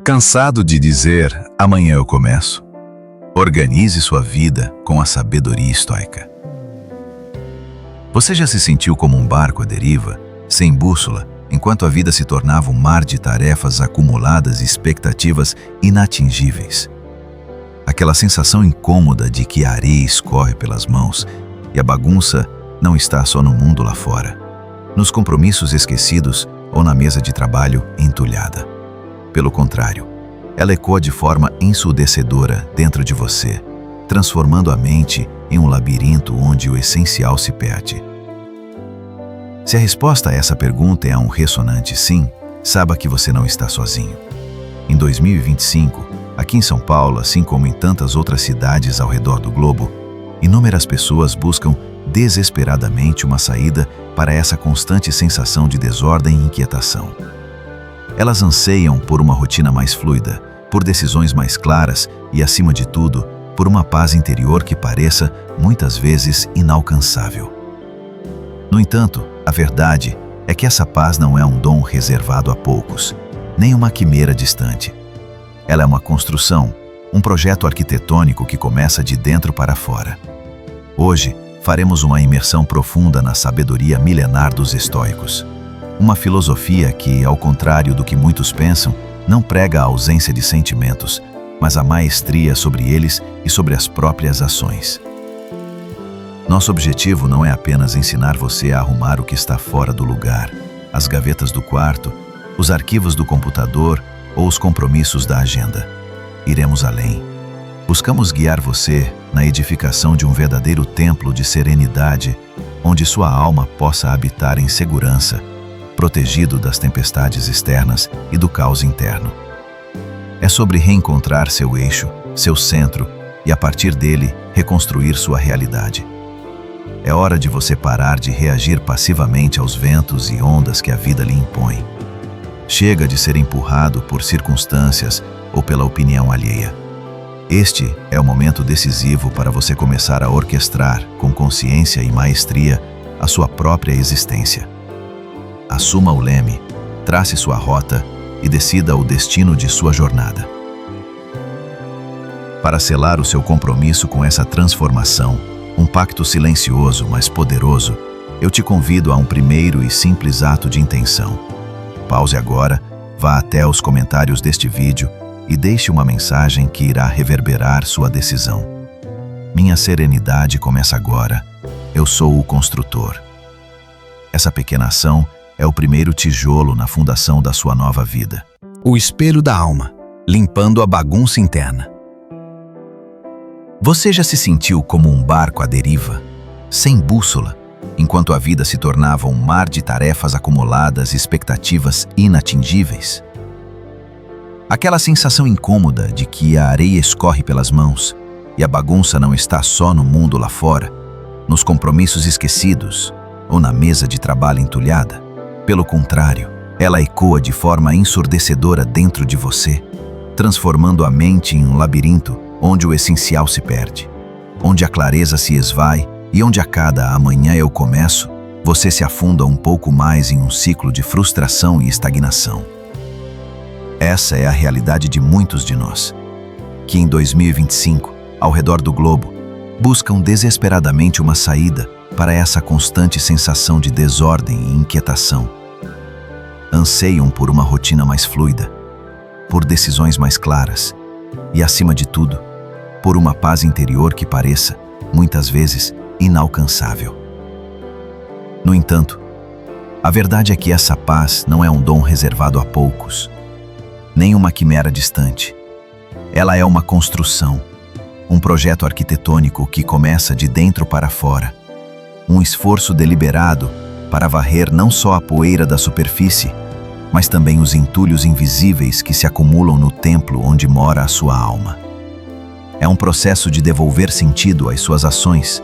Cansado de dizer amanhã eu começo? Organize sua vida com a sabedoria estoica. Você já se sentiu como um barco à deriva, sem bússola, enquanto a vida se tornava um mar de tarefas acumuladas e expectativas inatingíveis? Aquela sensação incômoda de que a areia escorre pelas mãos e a bagunça não está só no mundo lá fora, nos compromissos esquecidos ou na mesa de trabalho entulhada. Pelo contrário, ela ecoa de forma ensurdecedora dentro de você, transformando a mente em um labirinto onde o essencial se perde. Se a resposta a essa pergunta é um ressonante sim, saiba que você não está sozinho. Em 2025, aqui em São Paulo, assim como em tantas outras cidades ao redor do globo, inúmeras pessoas buscam desesperadamente uma saída para essa constante sensação de desordem e inquietação. Elas anseiam por uma rotina mais fluida, por decisões mais claras e, acima de tudo, por uma paz interior que pareça, muitas vezes, inalcançável. No entanto, a verdade é que essa paz não é um dom reservado a poucos, nem uma quimera distante. Ela é uma construção, um projeto arquitetônico que começa de dentro para fora. Hoje, faremos uma imersão profunda na sabedoria milenar dos estoicos. Uma filosofia que, ao contrário do que muitos pensam, não prega a ausência de sentimentos, mas a maestria sobre eles e sobre as próprias ações. Nosso objetivo não é apenas ensinar você a arrumar o que está fora do lugar, as gavetas do quarto, os arquivos do computador ou os compromissos da agenda. Iremos além. Buscamos guiar você na edificação de um verdadeiro templo de serenidade, onde sua alma possa habitar em segurança, protegido das tempestades externas e do caos interno. É sobre reencontrar seu eixo, seu centro, e a partir dele, reconstruir sua realidade. É hora de você parar de reagir passivamente aos ventos e ondas que a vida lhe impõe. Chega de ser empurrado por circunstâncias ou pela opinião alheia. Este é o momento decisivo para você começar a orquestrar, com consciência e maestria, a sua própria existência. Assuma o leme, trace sua rota e decida o destino de sua jornada. Para selar o seu compromisso com essa transformação, um pacto silencioso, mas poderoso, eu te convido a um primeiro e simples ato de intenção. Pause agora, vá até os comentários deste vídeo e deixe uma mensagem que irá reverberar sua decisão. Minha serenidade começa agora. Eu sou o construtor. Essa pequena ação é o primeiro tijolo na fundação da sua nova vida. O espelho da alma, limpando a bagunça interna. Você já se sentiu como um barco à deriva, sem bússola, enquanto a vida se tornava um mar de tarefas acumuladas e expectativas inatingíveis? Aquela sensação incômoda de que a areia escorre pelas mãos e a bagunça não está só no mundo lá fora, nos compromissos esquecidos ou na mesa de trabalho entulhada. Pelo contrário, ela ecoa de forma ensurdecedora dentro de você, transformando a mente em um labirinto onde o essencial se perde, onde a clareza se esvai e onde a cada amanhã eu começo, você se afunda um pouco mais em um ciclo de frustração e estagnação. Essa é a realidade de muitos de nós, que em 2025, ao redor do globo, buscam desesperadamente uma saída para essa constante sensação de desordem e inquietação. Anseiam por uma rotina mais fluida, por decisões mais claras e, acima de tudo, por uma paz interior que pareça, muitas vezes, inalcançável. No entanto, a verdade é que essa paz não é um dom reservado a poucos, nem uma quimera distante. Ela é uma construção, um projeto arquitetônico que começa de dentro para fora, um esforço deliberado para varrer não só a poeira da superfície, mas também os entulhos invisíveis que se acumulam no templo onde mora a sua alma. É um processo de devolver sentido às suas ações,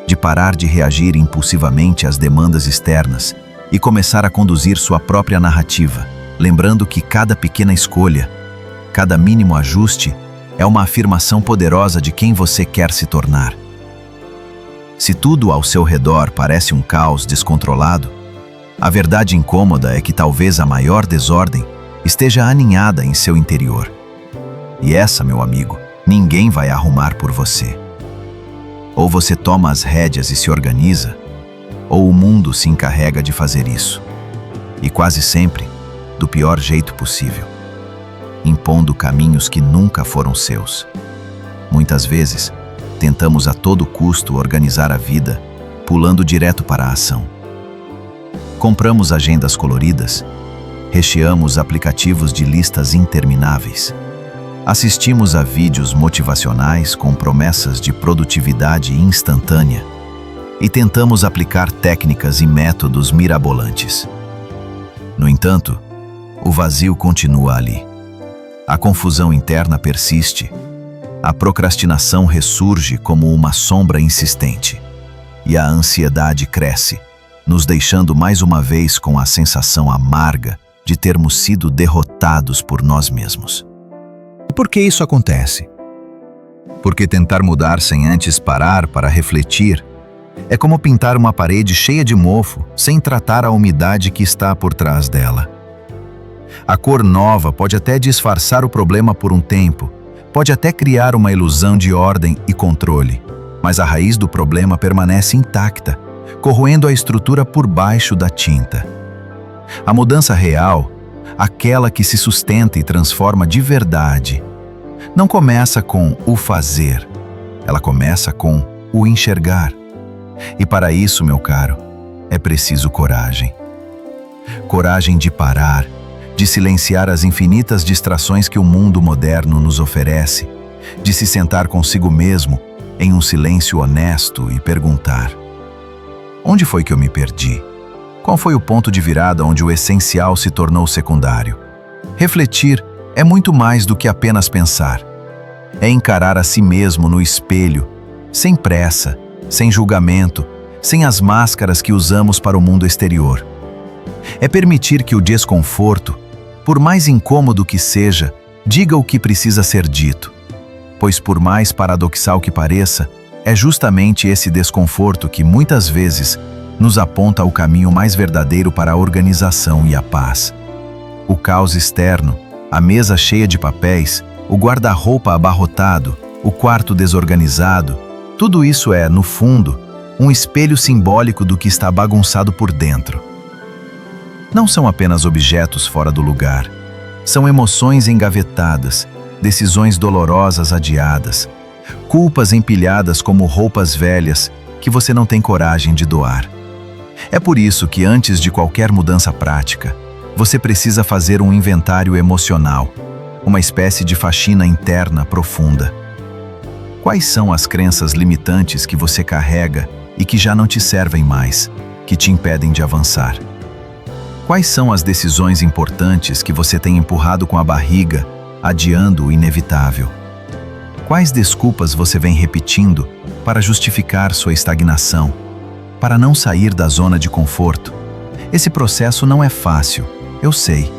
de parar de reagir impulsivamente às demandas externas e começar a conduzir sua própria narrativa, lembrando que cada pequena escolha, cada mínimo ajuste, é uma afirmação poderosa de quem você quer se tornar. Se tudo ao seu redor parece um caos descontrolado, a verdade incômoda é que talvez a maior desordem esteja aninhada em seu interior. E essa, meu amigo, ninguém vai arrumar por você. Ou você toma as rédeas e se organiza, ou o mundo se encarrega de fazer isso. E quase sempre, do pior jeito possível, impondo caminhos que nunca foram seus. Muitas vezes, tentamos a todo custo organizar a vida, pulando direto para a ação. Compramos agendas coloridas, recheamos aplicativos de listas intermináveis, assistimos a vídeos motivacionais com promessas de produtividade instantânea e tentamos aplicar técnicas e métodos mirabolantes. No entanto, o vazio continua ali. A confusão interna persiste, a procrastinação ressurge como uma sombra insistente e a ansiedade cresce, nos deixando mais uma vez com a sensação amarga de termos sido derrotados por nós mesmos. E por que isso acontece? Porque tentar mudar sem antes parar para refletir é como pintar uma parede cheia de mofo sem tratar a umidade que está por trás dela. A cor nova pode até disfarçar o problema por um tempo, pode até criar uma ilusão de ordem e controle, mas a raiz do problema permanece intacta, corroendo a estrutura por baixo da tinta. A mudança real, aquela que se sustenta e transforma de verdade, não começa com o fazer, ela começa com o enxergar. E para isso, meu caro, é preciso coragem. Coragem de parar, de silenciar as infinitas distrações que o mundo moderno nos oferece, de se sentar consigo mesmo em um silêncio honesto e perguntar: onde foi que eu me perdi? Qual foi o ponto de virada onde o essencial se tornou secundário? Refletir é muito mais do que apenas pensar. É encarar a si mesmo no espelho, sem pressa, sem julgamento, sem as máscaras que usamos para o mundo exterior. É permitir que o desconforto, por mais incômodo que seja, diga o que precisa ser dito. Pois por mais paradoxal que pareça, é justamente esse desconforto que muitas vezes nos aponta o caminho mais verdadeiro para a organização e a paz. O caos externo, a mesa cheia de papéis, o guarda-roupa abarrotado, o quarto desorganizado, tudo isso é, no fundo, um espelho simbólico do que está bagunçado por dentro. Não são apenas objetos fora do lugar, são emoções engavetadas, decisões dolorosas adiadas, culpas empilhadas como roupas velhas que você não tem coragem de doar. É por isso que antes de qualquer mudança prática, você precisa fazer um inventário emocional, uma espécie de faxina interna profunda. Quais são as crenças limitantes que você carrega e que já não te servem mais, que te impedem de avançar? Quais são as decisões importantes que você tem empurrado com a barriga, adiando o inevitável? Quais desculpas você vem repetindo para justificar sua estagnação, para não sair da zona de conforto? Esse processo não é fácil, eu sei.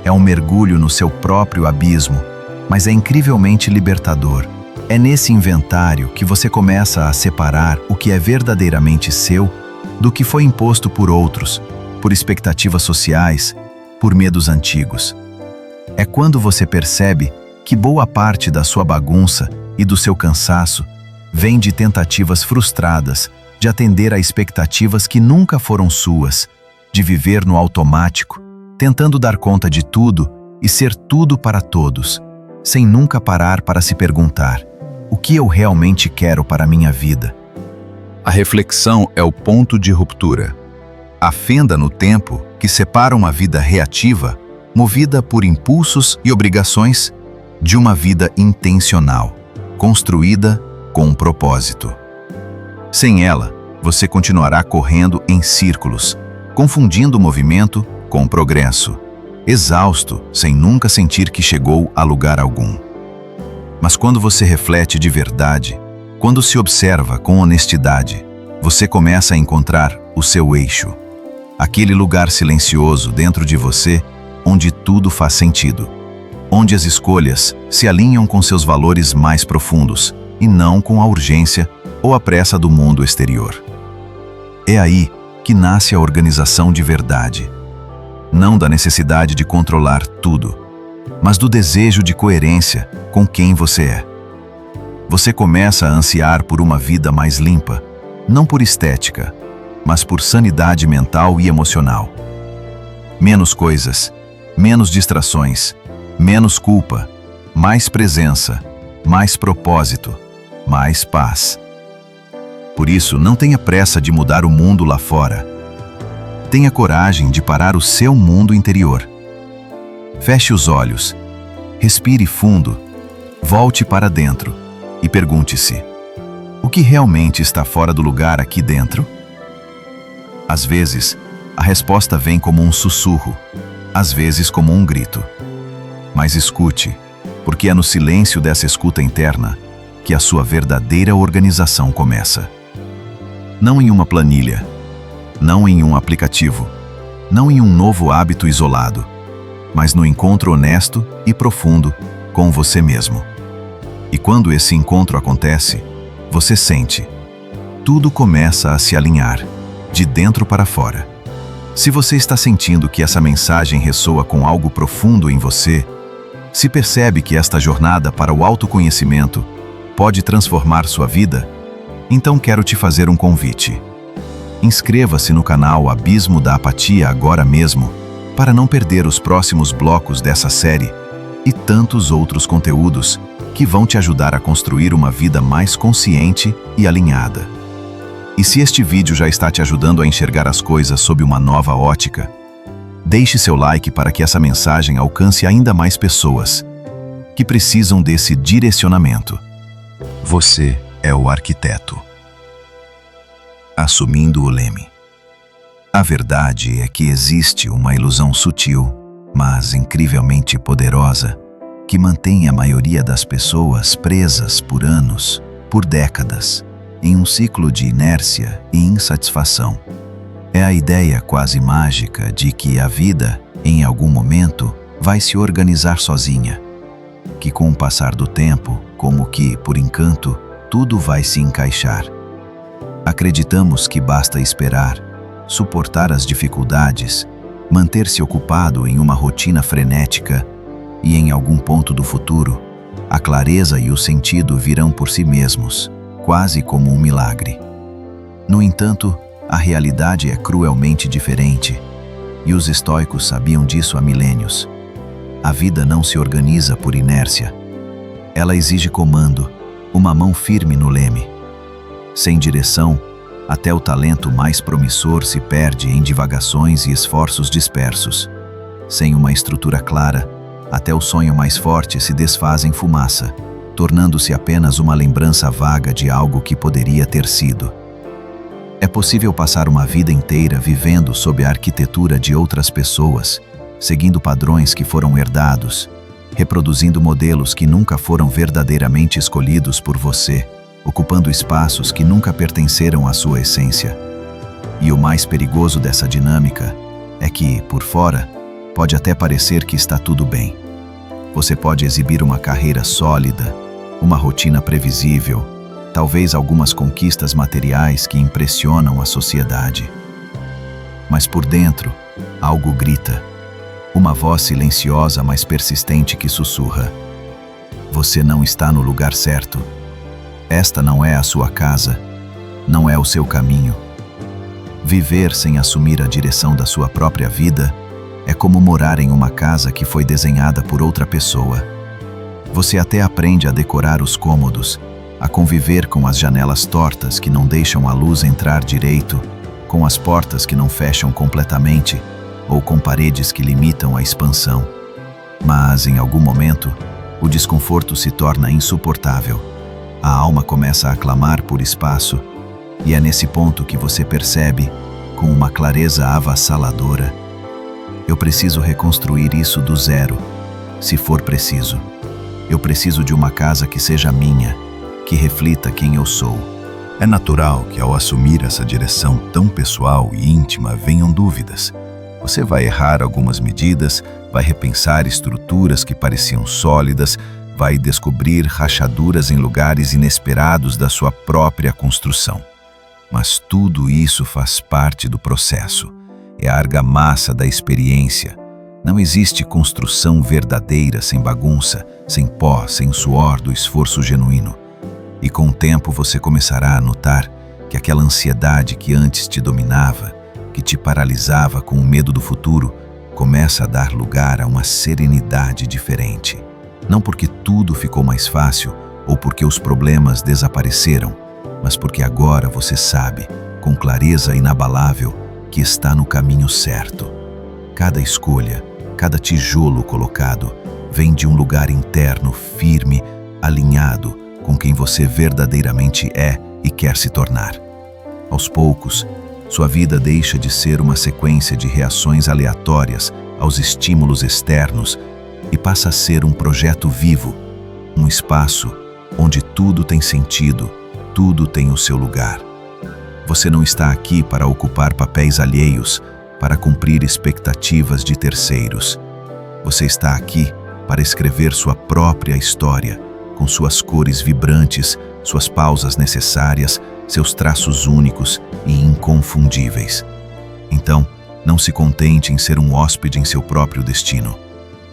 É um mergulho no seu próprio abismo, mas é incrivelmente libertador. É nesse inventário que você começa a separar o que é verdadeiramente seu do que foi imposto por outros, por expectativas sociais, por medos antigos. É quando você percebe que boa parte da sua bagunça e do seu cansaço vem de tentativas frustradas de atender a expectativas que nunca foram suas, de viver no automático, tentando dar conta de tudo e ser tudo para todos, sem nunca parar para se perguntar: o que eu realmente quero para a minha vida? A reflexão é o ponto de ruptura. A fenda no tempo que separa uma vida reativa, movida por impulsos e obrigações, de uma vida intencional, construída com um propósito. Sem ela, você continuará correndo em círculos, confundindo o movimento com o progresso, exausto sem nunca sentir que chegou a lugar algum. Mas quando você reflete de verdade, quando se observa com honestidade, você começa a encontrar o seu eixo, aquele lugar silencioso dentro de você onde tudo faz sentido, onde as escolhas se alinham com seus valores mais profundos e não com a urgência ou a pressa do mundo exterior. É aí que nasce a organização de verdade. não da necessidade de controlar tudo, mas do desejo de coerência com quem você é. Você começa a ansiar por uma vida mais limpa, não por estética, mas por sanidade mental e emocional. Menos coisas, menos distrações, menos culpa, mais presença, mais propósito, mais paz. Por isso, não tenha pressa de mudar o mundo lá fora. Tenha coragem de parar o seu mundo interior. Feche os olhos, respire fundo, volte para dentro e pergunte-se: o que realmente está fora do lugar aqui dentro? Às vezes, a resposta vem como um sussurro, às vezes como um grito. Mas escute, porque é no silêncio dessa escuta interna que a sua verdadeira organização começa. Não em uma planilha, não em um aplicativo, não em um novo hábito isolado, mas no encontro honesto e profundo com você mesmo. E quando esse encontro acontece, você sente, tudo começa a se alinhar, de dentro para fora. Se você está sentindo que essa mensagem ressoa com algo profundo em você, se percebe que esta jornada para o autoconhecimento pode transformar sua vida, então quero te fazer um convite. Inscreva-se no canal Abismo da Apatia agora mesmo, para não perder os próximos blocos dessa série e tantos outros conteúdos que vão te ajudar a construir uma vida mais consciente e alinhada. E se este vídeo já está te ajudando a enxergar as coisas sob uma nova ótica, deixe seu like para que essa mensagem alcance ainda mais pessoas que precisam desse direcionamento. Você é o arquiteto. Assumindo o leme. A verdade é que existe uma ilusão sutil, mas incrivelmente poderosa, que mantém a maioria das pessoas presas por anos, por décadas, em um ciclo de inércia e insatisfação. É a ideia quase mágica de que a vida, em algum momento, vai se organizar sozinha, que com o passar do tempo, como que, por encanto, tudo vai se encaixar. Acreditamos que basta esperar, suportar as dificuldades, manter-se ocupado em uma rotina frenética e, em algum ponto do futuro, a clareza e o sentido virão por si mesmos, quase como um milagre. No entanto, a realidade é cruelmente diferente, e os estoicos sabiam disso há milênios. A vida não se organiza por inércia. Ela exige comando, uma mão firme no leme. Sem direção, até o talento mais promissor se perde em divagações e esforços dispersos. Sem uma estrutura clara, até o sonho mais forte se desfaz em fumaça, tornando-se apenas uma lembrança vaga de algo que poderia ter sido. É possível passar uma vida inteira vivendo sob a arquitetura de outras pessoas, seguindo padrões que foram herdados, reproduzindo modelos que nunca foram verdadeiramente escolhidos por você, ocupando espaços que nunca pertenceram à sua essência. E o mais perigoso dessa dinâmica é que, por fora, pode até parecer que está tudo bem. Você pode exibir uma carreira sólida, uma rotina previsível, talvez algumas conquistas materiais que impressionam a sociedade. Mas por dentro, algo grita, uma voz silenciosa mas persistente que sussurra: você não está no lugar certo. Esta não é a sua casa, não é o seu caminho. Viver sem assumir a direção da sua própria vida é como morar em uma casa que foi desenhada por outra pessoa. Você até aprende a decorar os cômodos, a conviver com as janelas tortas que não deixam a luz entrar direito, com as portas que não fecham completamente, ou com paredes que limitam a expansão. Mas, em algum momento, o desconforto se torna insuportável. A alma começa a clamar por espaço, e é nesse ponto que você percebe, com uma clareza avassaladora: eu preciso reconstruir isso do zero, se for preciso. Eu preciso de uma casa que seja minha, que reflita quem eu sou. É natural que, ao assumir essa direção tão pessoal e íntima, venham dúvidas. Você vai errar algumas medidas, vai repensar estruturas que pareciam sólidas, vai descobrir rachaduras em lugares inesperados da sua própria construção. Mas tudo isso faz parte do processo. é a argamassa da experiência. Não existe construção verdadeira sem bagunça, sem pó, sem suor do esforço genuíno. E com o tempo você começará a notar que aquela ansiedade que antes te dominava, que te paralisava com o medo do futuro, começa a dar lugar a uma serenidade diferente. Não porque tudo ficou mais fácil ou porque os problemas desapareceram, mas porque agora você sabe, com clareza inabalável, que está no caminho certo. Cada escolha, cada tijolo colocado, vem de um lugar interno firme, alinhado com quem você verdadeiramente é e quer se tornar. Aos poucos, sua vida deixa de ser uma sequência de reações aleatórias aos estímulos externos e passa a ser um projeto vivo, um espaço onde tudo tem sentido, tudo tem o seu lugar. Você não está aqui para ocupar papéis alheios, para cumprir expectativas de terceiros. Você está aqui para escrever sua própria história, com suas cores vibrantes, suas pausas necessárias, seus traços únicos e inconfundíveis. Então, não se contente em ser um hóspede em seu próprio destino.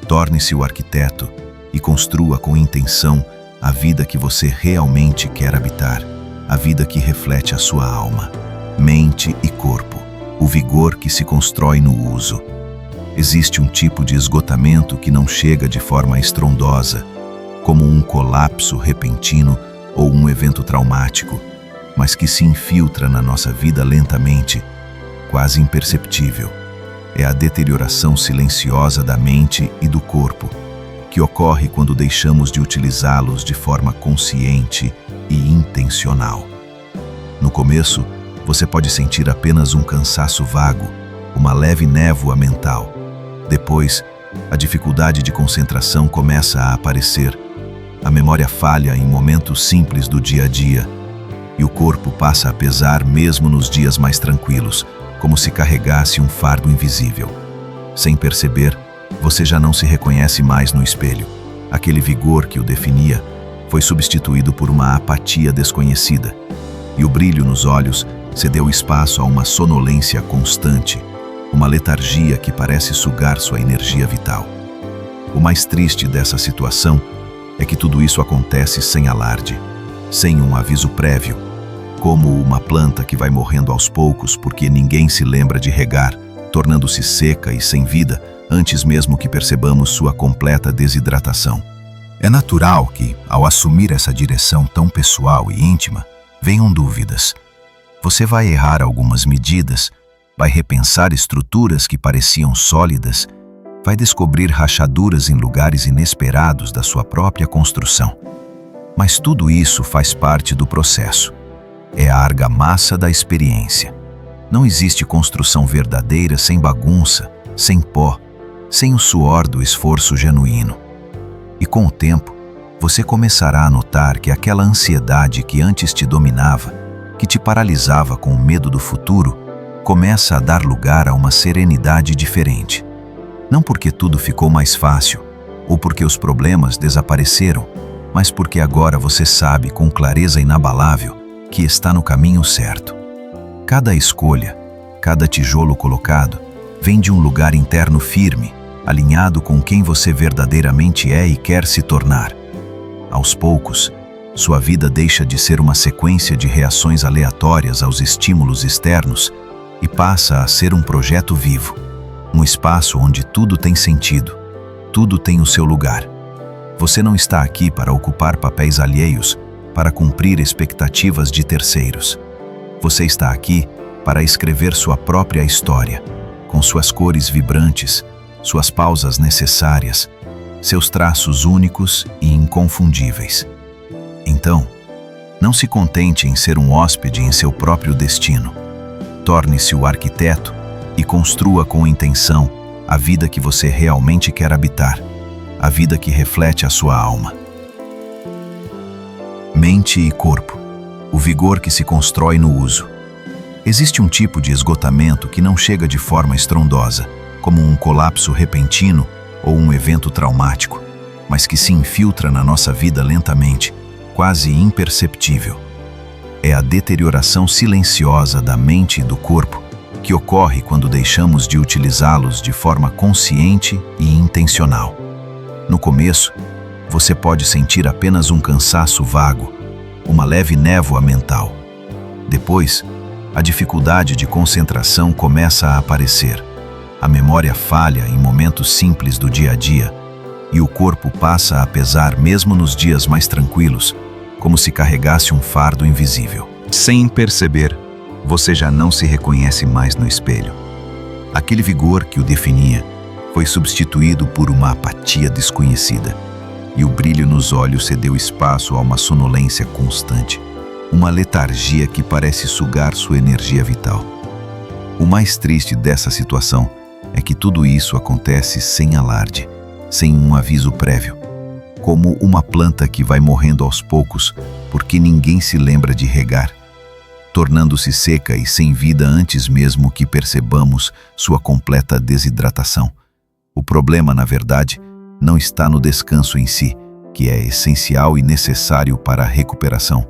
Torne-se o arquiteto e construa com intenção a vida que você realmente quer habitar, a vida que reflete a sua alma, mente e corpo, o vigor que se constrói no uso. Existe um tipo de esgotamento que não chega de forma estrondosa, como um colapso repentino ou um evento traumático, mas que se infiltra na nossa vida lentamente, quase imperceptível. É a deterioração silenciosa da mente e do corpo, que ocorre quando deixamos de utilizá-los de forma consciente e intencional. No começo, você pode sentir apenas um cansaço vago, uma leve névoa mental. Depois, a dificuldade de concentração começa a aparecer, a memória falha em momentos simples do dia a dia, e o corpo passa a pesar mesmo nos dias mais tranquilos, como se carregasse um fardo invisível. Sem perceber, você já não se reconhece mais no espelho. Aquele vigor que o definia foi substituído por uma apatia desconhecida, e o brilho nos olhos cedeu espaço a uma sonolência constante, uma letargia que parece sugar sua energia vital. O mais triste dessa situação é que tudo isso acontece sem alarde, sem um aviso prévio, como uma planta que vai morrendo aos poucos porque ninguém se lembra de regar, tornando-se seca e sem vida antes mesmo que percebamos sua completa desidratação. É natural que, ao assumir essa direção tão pessoal e íntima, venham dúvidas. Você vai errar algumas medidas, vai repensar estruturas que pareciam sólidas, vai descobrir rachaduras em lugares inesperados da sua própria construção. Mas tudo isso faz parte do processo. É a argamassa da experiência. Não existe construção verdadeira sem bagunça, sem pó, sem o suor do esforço genuíno. E com o tempo, você começará a notar que aquela ansiedade que antes te dominava, que te paralisava com o medo do futuro, começa a dar lugar a uma serenidade diferente. Não porque tudo ficou mais fácil, ou porque os problemas desapareceram, mas porque agora você sabe com clareza inabalável que está no caminho certo. Cada escolha, cada tijolo colocado, vem de um lugar interno firme, alinhado com quem você verdadeiramente é e quer se tornar. Aos poucos, sua vida deixa de ser uma sequência de reações aleatórias aos estímulos externos e passa a ser um projeto vivo, um espaço onde tudo tem sentido, tudo tem o seu lugar. Você não está aqui para ocupar papéis alheios, para cumprir expectativas de terceiros. Você está aqui para escrever sua própria história, com suas cores vibrantes, suas pausas necessárias, seus traços únicos e inconfundíveis. Então, não se contente em ser um hóspede em seu próprio destino. Torne-se o arquiteto e construa com intenção a vida que você realmente quer habitar, a vida que reflete a sua alma. Mente e corpo, o vigor que se constrói no uso. Existe um tipo de esgotamento que não chega de forma estrondosa, como um colapso repentino ou um evento traumático, mas que se infiltra na nossa vida lentamente, quase imperceptível. É a deterioração silenciosa da mente e do corpo, que ocorre quando deixamos de utilizá-los de forma consciente e intencional. No começo, você pode sentir apenas um cansaço vago, uma leve névoa mental. Depois, a dificuldade de concentração começa a aparecer. A memória falha em momentos simples do dia a dia e o corpo passa a pesar mesmo nos dias mais tranquilos, como se carregasse um fardo invisível. Sem perceber, você já não se reconhece mais no espelho. Aquele vigor que o definia foi substituído por uma apatia desconhecida, e o brilho nos olhos cedeu espaço a uma sonolência constante, uma letargia que parece sugar sua energia vital. O mais triste dessa situação é que tudo isso acontece sem alarde, sem um aviso prévio, como uma planta que vai morrendo aos poucos porque ninguém se lembra de regar, tornando-se seca e sem vida antes mesmo que percebamos sua completa desidratação. O problema, na verdade, não está no descanso em si, que é essencial e necessário para a recuperação.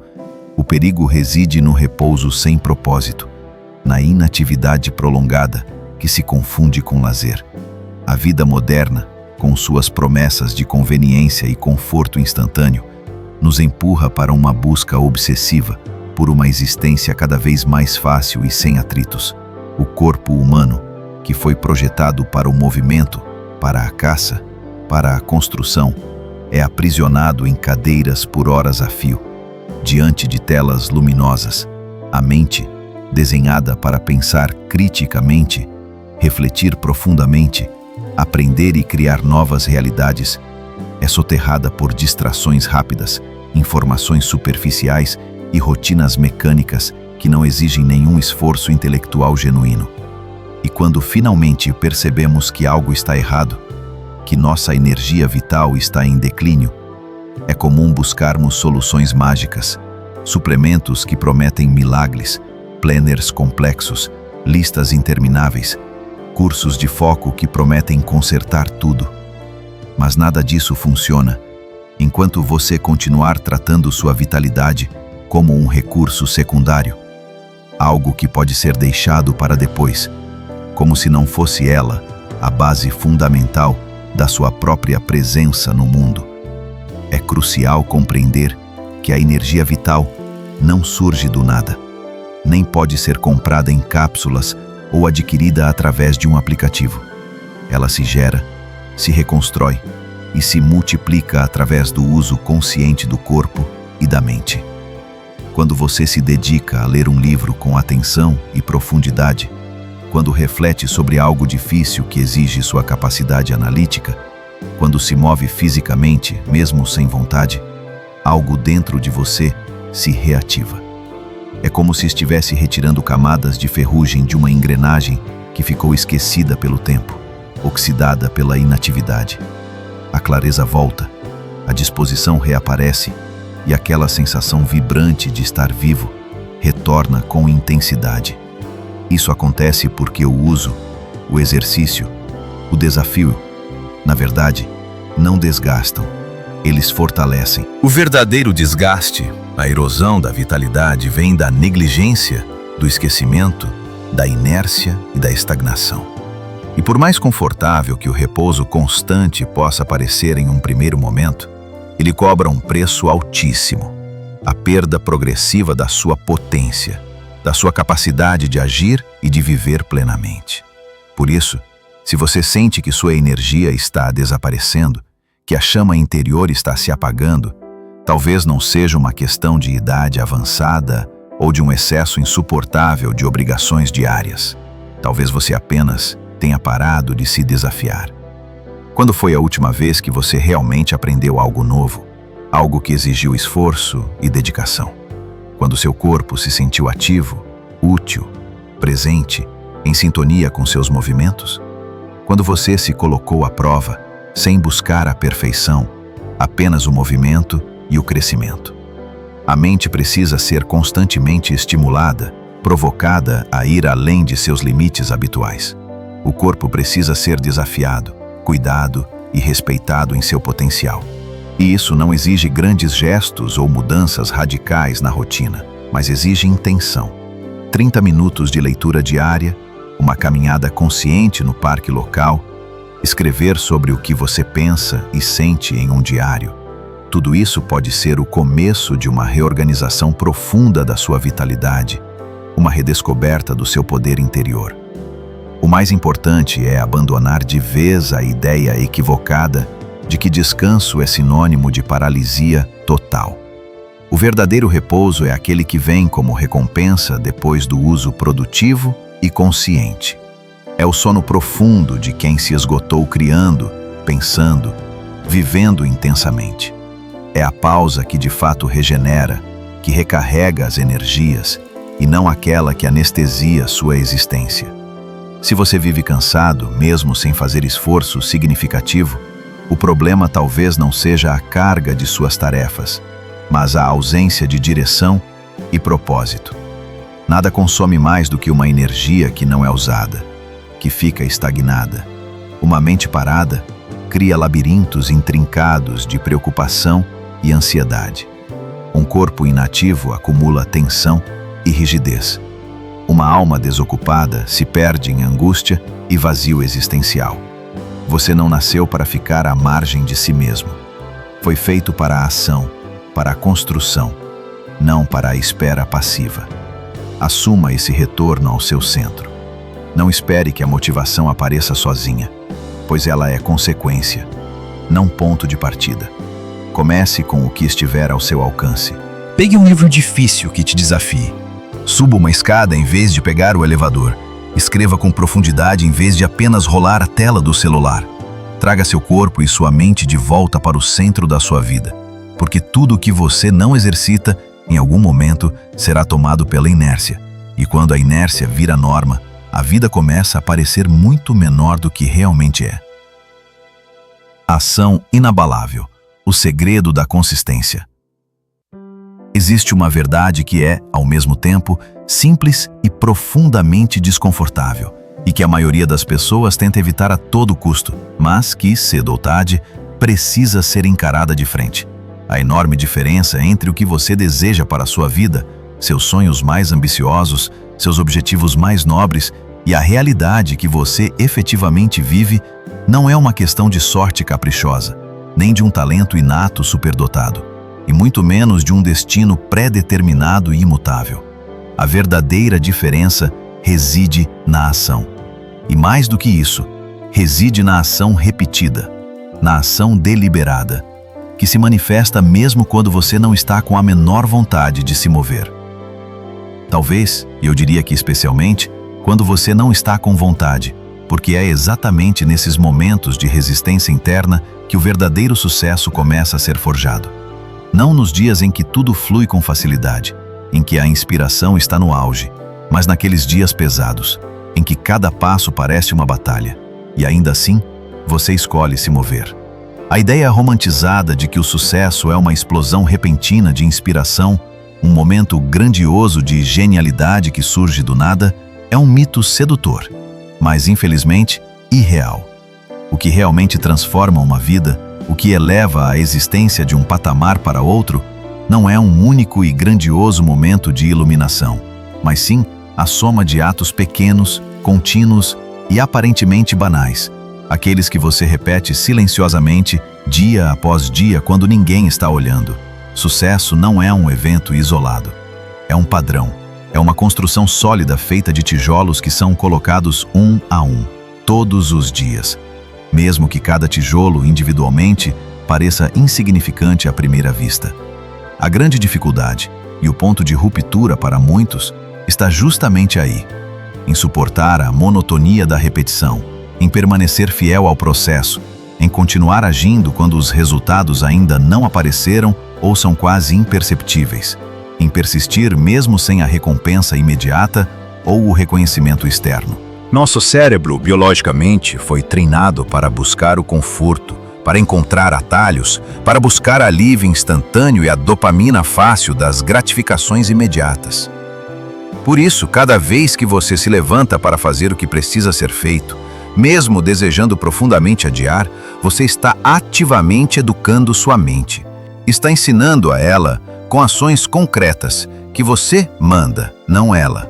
O perigo reside no repouso sem propósito, na inatividade prolongada que se confunde com lazer. A vida moderna, com suas promessas de conveniência e conforto instantâneo, nos empurra para uma busca obsessiva por uma existência cada vez mais fácil e sem atritos. O corpo humano, que foi projetado para o movimento, para a caça, para a construção, é aprisionado em cadeiras por horas a fio, diante de telas luminosas. A mente, desenhada para pensar criticamente, refletir profundamente, aprender e criar novas realidades, é soterrada por distrações rápidas, informações superficiais e rotinas mecânicas que não exigem nenhum esforço intelectual genuíno. E quando finalmente percebemos que algo está errado, que nossa energia vital está em declínio, é comum buscarmos soluções mágicas, suplementos que prometem milagres, planners complexos, listas intermináveis, cursos de foco que prometem consertar tudo. Mas nada disso funciona enquanto você continuar tratando sua vitalidade como um recurso secundário, algo que pode ser deixado para depois, como se não fosse ela a base fundamental da sua própria presença no mundo. É crucial compreender que a energia vital não surge do nada, nem pode ser comprada em cápsulas ou adquirida através de um aplicativo. Ela se gera, se reconstrói e se multiplica através do uso consciente do corpo e da mente. Quando você se dedica a ler um livro com atenção e profundidade, quando reflete sobre algo difícil que exige sua capacidade analítica, quando se move fisicamente, mesmo sem vontade, algo dentro de você se reativa. É como se estivesse retirando camadas de ferrugem de uma engrenagem que ficou esquecida pelo tempo, oxidada pela inatividade. A clareza volta, a disposição reaparece e aquela sensação vibrante de estar vivo retorna com intensidade. Isso acontece porque o uso, o exercício, o desafio, na verdade, não desgastam, eles fortalecem. O verdadeiro desgaste, a erosão da vitalidade, vem da negligência, do esquecimento, da inércia e da estagnação. E por mais confortável que o repouso constante possa parecer em um primeiro momento, ele cobra um preço altíssimo: a perda progressiva da sua potência, da sua capacidade de agir e de viver plenamente. Por isso, se você sente que sua energia está desaparecendo, que a chama interior está se apagando, talvez não seja uma questão de idade avançada ou de um excesso insuportável de obrigações diárias. Talvez você apenas tenha parado de se desafiar. Quando foi a última vez que você realmente aprendeu algo novo, algo que exigiu esforço e dedicação? Quando seu corpo se sentiu ativo, útil, presente, em sintonia com seus movimentos? Quando você se colocou à prova, sem buscar a perfeição, apenas o movimento e o crescimento? A mente precisa ser constantemente estimulada, provocada a ir além de seus limites habituais. O corpo precisa ser desafiado, cuidado e respeitado em seu potencial. E isso não exige grandes gestos ou mudanças radicais na rotina, mas exige intenção. 30 minutos de leitura diária, uma caminhada consciente no parque local, escrever sobre o que você pensa e sente em um diário. Tudo isso pode ser o começo de uma reorganização profunda da sua vitalidade, uma redescoberta do seu poder interior. O mais importante é abandonar de vez a ideia equivocada de que descanso é sinônimo de paralisia total. O verdadeiro repouso é aquele que vem como recompensa depois do uso produtivo e consciente. É o sono profundo de quem se esgotou criando, pensando, vivendo intensamente. É a pausa que de fato regenera, que recarrega as energias, e não aquela que anestesia sua existência. Se você vive cansado, mesmo sem fazer esforço significativo, o problema talvez não seja a carga de suas tarefas, mas a ausência de direção e propósito. Nada consome mais do que uma energia que não é usada, que fica estagnada. Uma mente parada cria labirintos intrincados de preocupação e ansiedade. Um corpo inativo acumula tensão e rigidez. Uma alma desocupada se perde em angústia e vazio existencial. Você não nasceu para ficar à margem de si mesmo. Foi feito para a ação, para a construção, não para a espera passiva. Assuma esse retorno ao seu centro. Não espere que a motivação apareça sozinha, pois ela é consequência, não ponto de partida. Comece com o que estiver ao seu alcance. Pegue um livro difícil que te desafie. Suba uma escada em vez de pegar o elevador. Escreva com profundidade em vez de apenas rolar a tela do celular. Traga seu corpo e sua mente de volta para o centro da sua vida, porque tudo o que você não exercita, em algum momento, será tomado pela inércia. E quando a inércia vira norma, a vida começa a parecer muito menor do que realmente é. Ação inabalável. O segredo da consistência. Existe uma verdade que é, ao mesmo tempo, simples e profundamente desconfortável, e que a maioria das pessoas tenta evitar a todo custo, mas que, cedo ou tarde, precisa ser encarada de frente. A enorme diferença entre o que você deseja para a sua vida, seus sonhos mais ambiciosos, seus objetivos mais nobres e a realidade que você efetivamente vive, não é uma questão de sorte caprichosa, nem de um talento inato superdotado, e muito menos de um destino pré-determinado e imutável. A verdadeira diferença reside na ação. E mais do que isso, reside na ação repetida, na ação deliberada, que se manifesta mesmo quando você não está com a menor vontade de se mover. Talvez, e eu diria que especialmente, quando você não está com vontade, porque é exatamente nesses momentos de resistência interna que o verdadeiro sucesso começa a ser forjado. Não nos dias em que tudo flui com facilidade, em que a inspiração está no auge, mas naqueles dias pesados, em que cada passo parece uma batalha, e ainda assim, você escolhe se mover. A ideia romantizada de que o sucesso é uma explosão repentina de inspiração, um momento grandioso de genialidade que surge do nada, é um mito sedutor, mas infelizmente irreal. O que realmente transforma uma vida, o que eleva a existência de um patamar para outro, não é um único e grandioso momento de iluminação, mas sim a soma de atos pequenos, contínuos e aparentemente banais, aqueles que você repete silenciosamente, dia após dia, quando ninguém está olhando. Sucesso não é um evento isolado. É um padrão. É uma construção sólida feita de tijolos que são colocados um a um, todos os dias. Mesmo que cada tijolo, individualmente, pareça insignificante à primeira vista. A grande dificuldade, e o ponto de ruptura para muitos, está justamente aí, em suportar a monotonia da repetição, em permanecer fiel ao processo, em continuar agindo quando os resultados ainda não apareceram ou são quase imperceptíveis, em persistir mesmo sem a recompensa imediata ou o reconhecimento externo. Nosso cérebro, biologicamente, foi treinado para buscar o conforto, para encontrar atalhos, para buscar alívio instantâneo e a dopamina fácil das gratificações imediatas. Por isso, cada vez que você se levanta para fazer o que precisa ser feito, mesmo desejando profundamente adiar, você está ativamente educando sua mente. Está ensinando a ela, com ações concretas, que você manda, não ela.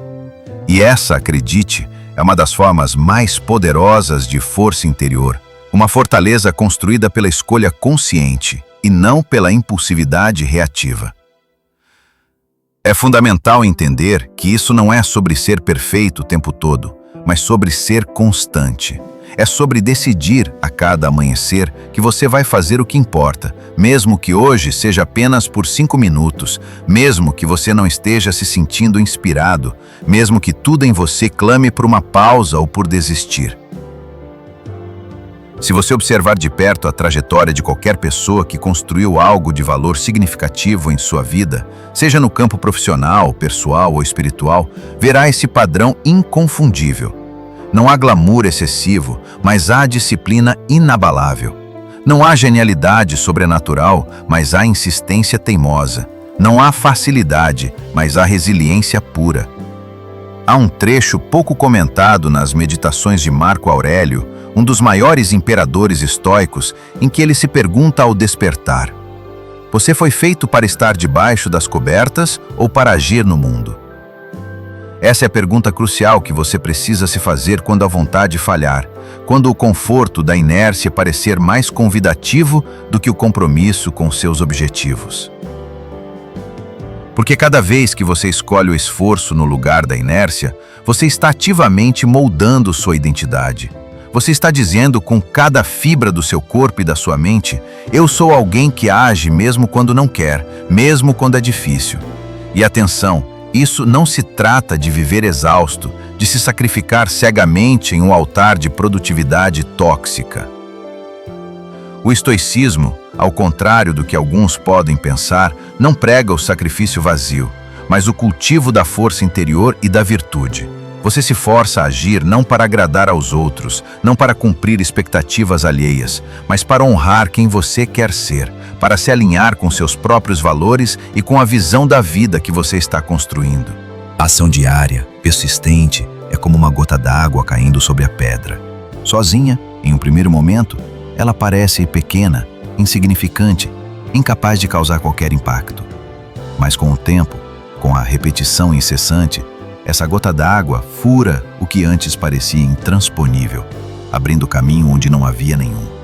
E essa, acredite, é uma das formas mais poderosas de força interior, uma fortaleza construída pela escolha consciente e não pela impulsividade reativa. É fundamental entender que isso não é sobre ser perfeito o tempo todo, mas sobre ser constante. É sobre decidir a cada amanhecer que você vai fazer o que importa, mesmo que hoje seja apenas por 5 minutos, mesmo que você não esteja se sentindo inspirado, mesmo que tudo em você clame por uma pausa ou por desistir. Se você observar de perto a trajetória de qualquer pessoa que construiu algo de valor significativo em sua vida, seja no campo profissional, pessoal ou espiritual, verá esse padrão inconfundível. Não há glamour excessivo, mas há disciplina inabalável. Não há genialidade sobrenatural, mas há insistência teimosa. Não há facilidade, mas há resiliência pura. Há um trecho pouco comentado nas Meditações de Marco Aurélio, um dos maiores imperadores estoicos, em que ele se pergunta ao despertar: você foi feito para estar debaixo das cobertas ou para agir no mundo? Essa é a pergunta crucial que você precisa se fazer quando a vontade falhar, quando o conforto da inércia parecer mais convidativo do que o compromisso com seus objetivos. Porque cada vez que você escolhe o esforço no lugar da inércia, você está ativamente moldando sua identidade. Você está dizendo com cada fibra do seu corpo e da sua mente: eu sou alguém que age mesmo quando não quer, mesmo quando é difícil. E atenção, isso não se trata de viver exausto, de se sacrificar cegamente em um altar de produtividade tóxica. O estoicismo, ao contrário do que alguns podem pensar, não prega o sacrifício vazio, mas o cultivo da força interior e da virtude. Você se força a agir não para agradar aos outros, não para cumprir expectativas alheias, mas para honrar quem você quer ser, para se alinhar com seus próprios valores e com a visão da vida que você está construindo. A ação diária, persistente, é como uma gota d'água caindo sobre a pedra. Sozinha, em um primeiro momento, ela parece pequena, insignificante, incapaz de causar qualquer impacto. Mas com o tempo, com a repetição incessante, essa gota d'água fura o que antes parecia intransponível, abrindo caminho onde não havia nenhum.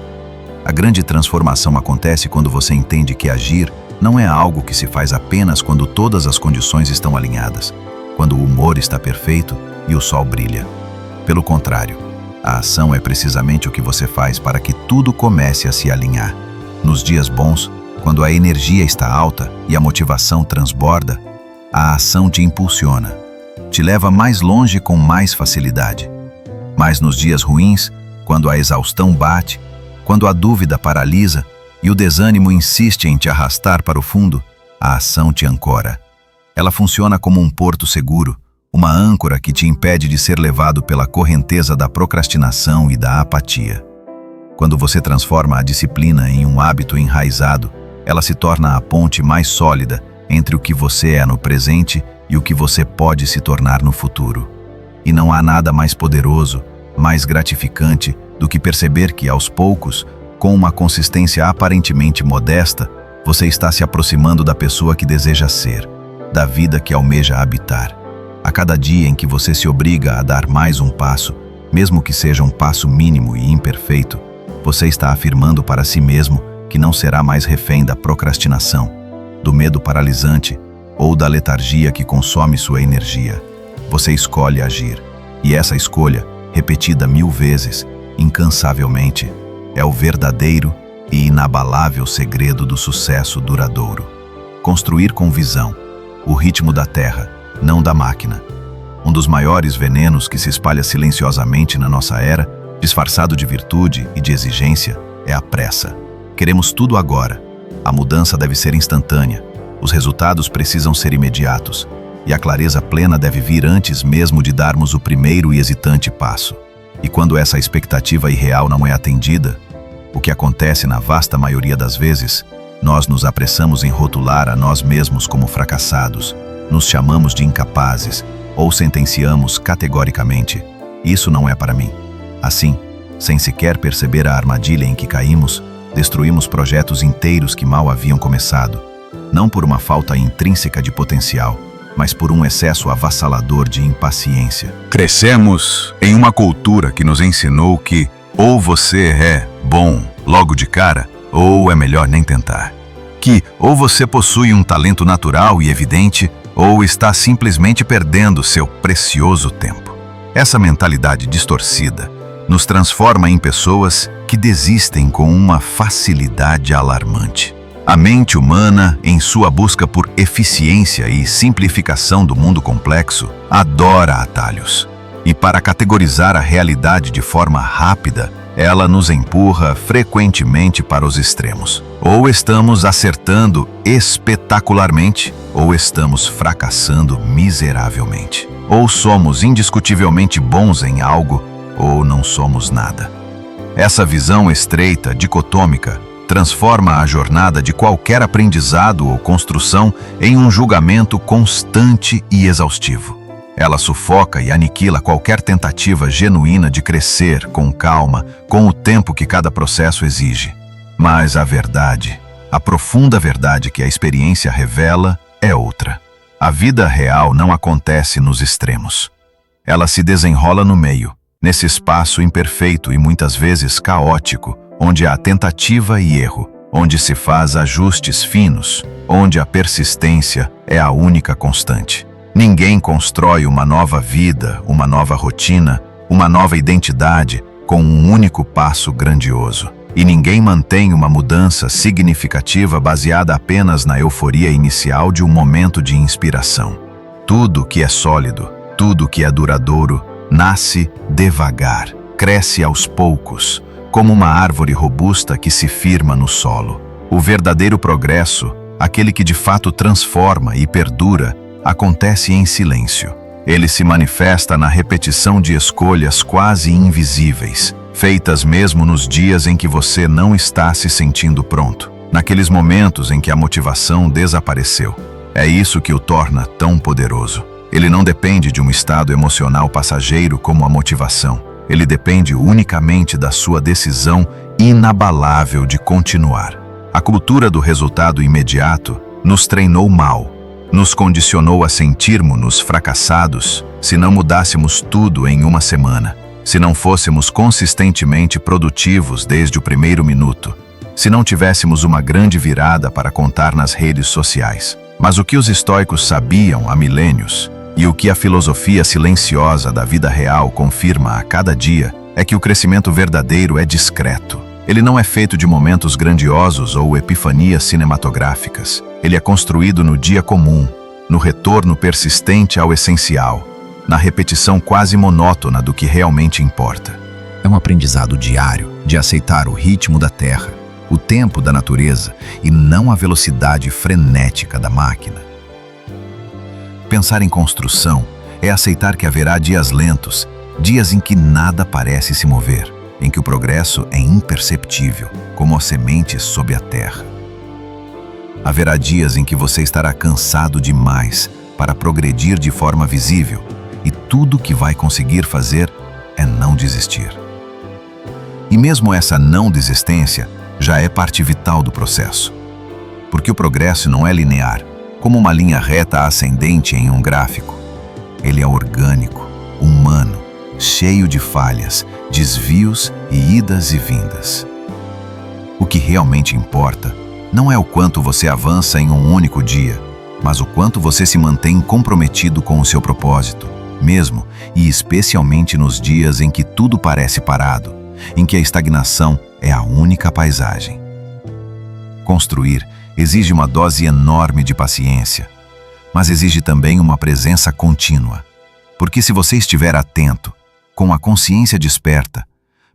A grande transformação acontece quando você entende que agir não é algo que se faz apenas quando todas as condições estão alinhadas, quando o humor está perfeito e o sol brilha. Pelo contrário, a ação é precisamente o que você faz para que tudo comece a se alinhar. Nos dias bons, quando a energia está alta e a motivação transborda, a ação te impulsiona, te leva mais longe com mais facilidade. Mas nos dias ruins, quando a exaustão bate, quando a dúvida paralisa e o desânimo insiste em te arrastar para o fundo, a ação te ancora. Ela funciona como um porto seguro, uma âncora que te impede de ser levado pela correnteza da procrastinação e da apatia. Quando você transforma a disciplina em um hábito enraizado, ela se torna a ponte mais sólida entre o que você é no presente e o que você pode se tornar no futuro. E não há nada mais poderoso, mais gratificante do que perceber que, aos poucos, com uma consistência aparentemente modesta, você está se aproximando da pessoa que deseja ser, da vida que almeja habitar. A cada dia em que você se obriga a dar mais um passo, mesmo que seja um passo mínimo e imperfeito, você está afirmando para si mesmo que não será mais refém da procrastinação, do medo paralisante ou da letargia que consome sua energia. Você escolhe agir, e essa escolha, repetida 1000 vezes, incansavelmente, é o verdadeiro e inabalável segredo do sucesso duradouro. Construir com visão, o ritmo da terra, não da máquina. Um dos maiores venenos que se espalha silenciosamente na nossa era, disfarçado de virtude e de exigência, é a pressa. Queremos tudo agora. A mudança deve ser instantânea. Os resultados precisam ser imediatos, e a clareza plena deve vir antes mesmo de darmos o primeiro e hesitante passo. E quando essa expectativa irreal não é atendida, o que acontece na vasta maioria das vezes, nós nos apressamos em rotular a nós mesmos como fracassados, nos chamamos de incapazes ou sentenciamos categoricamente: isso não é para mim. Assim, sem sequer perceber a armadilha em que caímos, destruímos projetos inteiros que mal haviam começado, não por uma falta intrínseca de potencial, mas por um excesso avassalador de impaciência. Crescemos em uma cultura que nos ensinou que ou você é bom logo de cara, ou é melhor nem tentar. Que ou você possui um talento natural e evidente, ou está simplesmente perdendo seu precioso tempo. Essa mentalidade distorcida nos transforma em pessoas que desistem com uma facilidade alarmante. A mente humana, em sua busca por eficiência e simplificação do mundo complexo, adora atalhos. E para categorizar a realidade de forma rápida, ela nos empurra frequentemente para os extremos. Ou estamos acertando espetacularmente, ou estamos fracassando miseravelmente. Ou somos indiscutivelmente bons em algo, ou não somos nada. Essa visão estreita, dicotômica, transforma a jornada de qualquer aprendizado ou construção em um julgamento constante e exaustivo. Ela sufoca e aniquila qualquer tentativa genuína de crescer com calma, com o tempo que cada processo exige. Mas a verdade, a profunda verdade que a experiência revela, é outra. A vida real não acontece nos extremos. Ela se desenrola no meio, nesse espaço imperfeito e muitas vezes caótico, onde há tentativa e erro, onde se faz ajustes finos, onde a persistência é a única constante. Ninguém constrói uma nova vida, uma nova rotina, uma nova identidade com um único passo grandioso. E ninguém mantém uma mudança significativa baseada apenas na euforia inicial de um momento de inspiração. Tudo que é sólido, tudo que é duradouro, nasce devagar, cresce aos poucos, como uma árvore robusta que se firma no solo. O verdadeiro progresso, aquele que de fato transforma e perdura, acontece em silêncio. Ele se manifesta na repetição de escolhas quase invisíveis, feitas mesmo nos dias em que você não está se sentindo pronto, naqueles momentos em que a motivação desapareceu. É isso que o torna tão poderoso. Ele não depende de um estado emocional passageiro como a motivação. Ele depende unicamente da sua decisão inabalável de continuar. A cultura do resultado imediato nos treinou mal, nos condicionou a sentirmos-nos fracassados se não mudássemos tudo em uma semana, se não fôssemos consistentemente produtivos desde o primeiro minuto, se não tivéssemos uma grande virada para contar nas redes sociais. Mas o que os estoicos sabiam há milênios, e o que a filosofia silenciosa da vida real confirma a cada dia, é que o crescimento verdadeiro é discreto. Ele não é feito de momentos grandiosos ou epifanias cinematográficas. Ele é construído no dia comum, no retorno persistente ao essencial, na repetição quase monótona do que realmente importa. É um aprendizado diário de aceitar o ritmo da terra, o tempo da natureza e não a velocidade frenética da máquina. Pensar em construção é aceitar que haverá dias lentos, dias em que nada parece se mover, em que o progresso é imperceptível, como as sementes sob a terra. Haverá dias em que você estará cansado demais para progredir de forma visível, e tudo que vai conseguir fazer é não desistir. E mesmo essa não desistência já é parte vital do processo, porque o progresso não é linear, como uma linha reta ascendente em um gráfico. Ele é orgânico, humano, cheio de falhas, desvios e idas e vindas. O que realmente importa não é o quanto você avança em um único dia, mas o quanto você se mantém comprometido com o seu propósito, mesmo e especialmente nos dias em que tudo parece parado, em que a estagnação é a única paisagem. Construir exige uma dose enorme de paciência, mas exige também uma presença contínua, porque se você estiver atento, com a consciência desperta,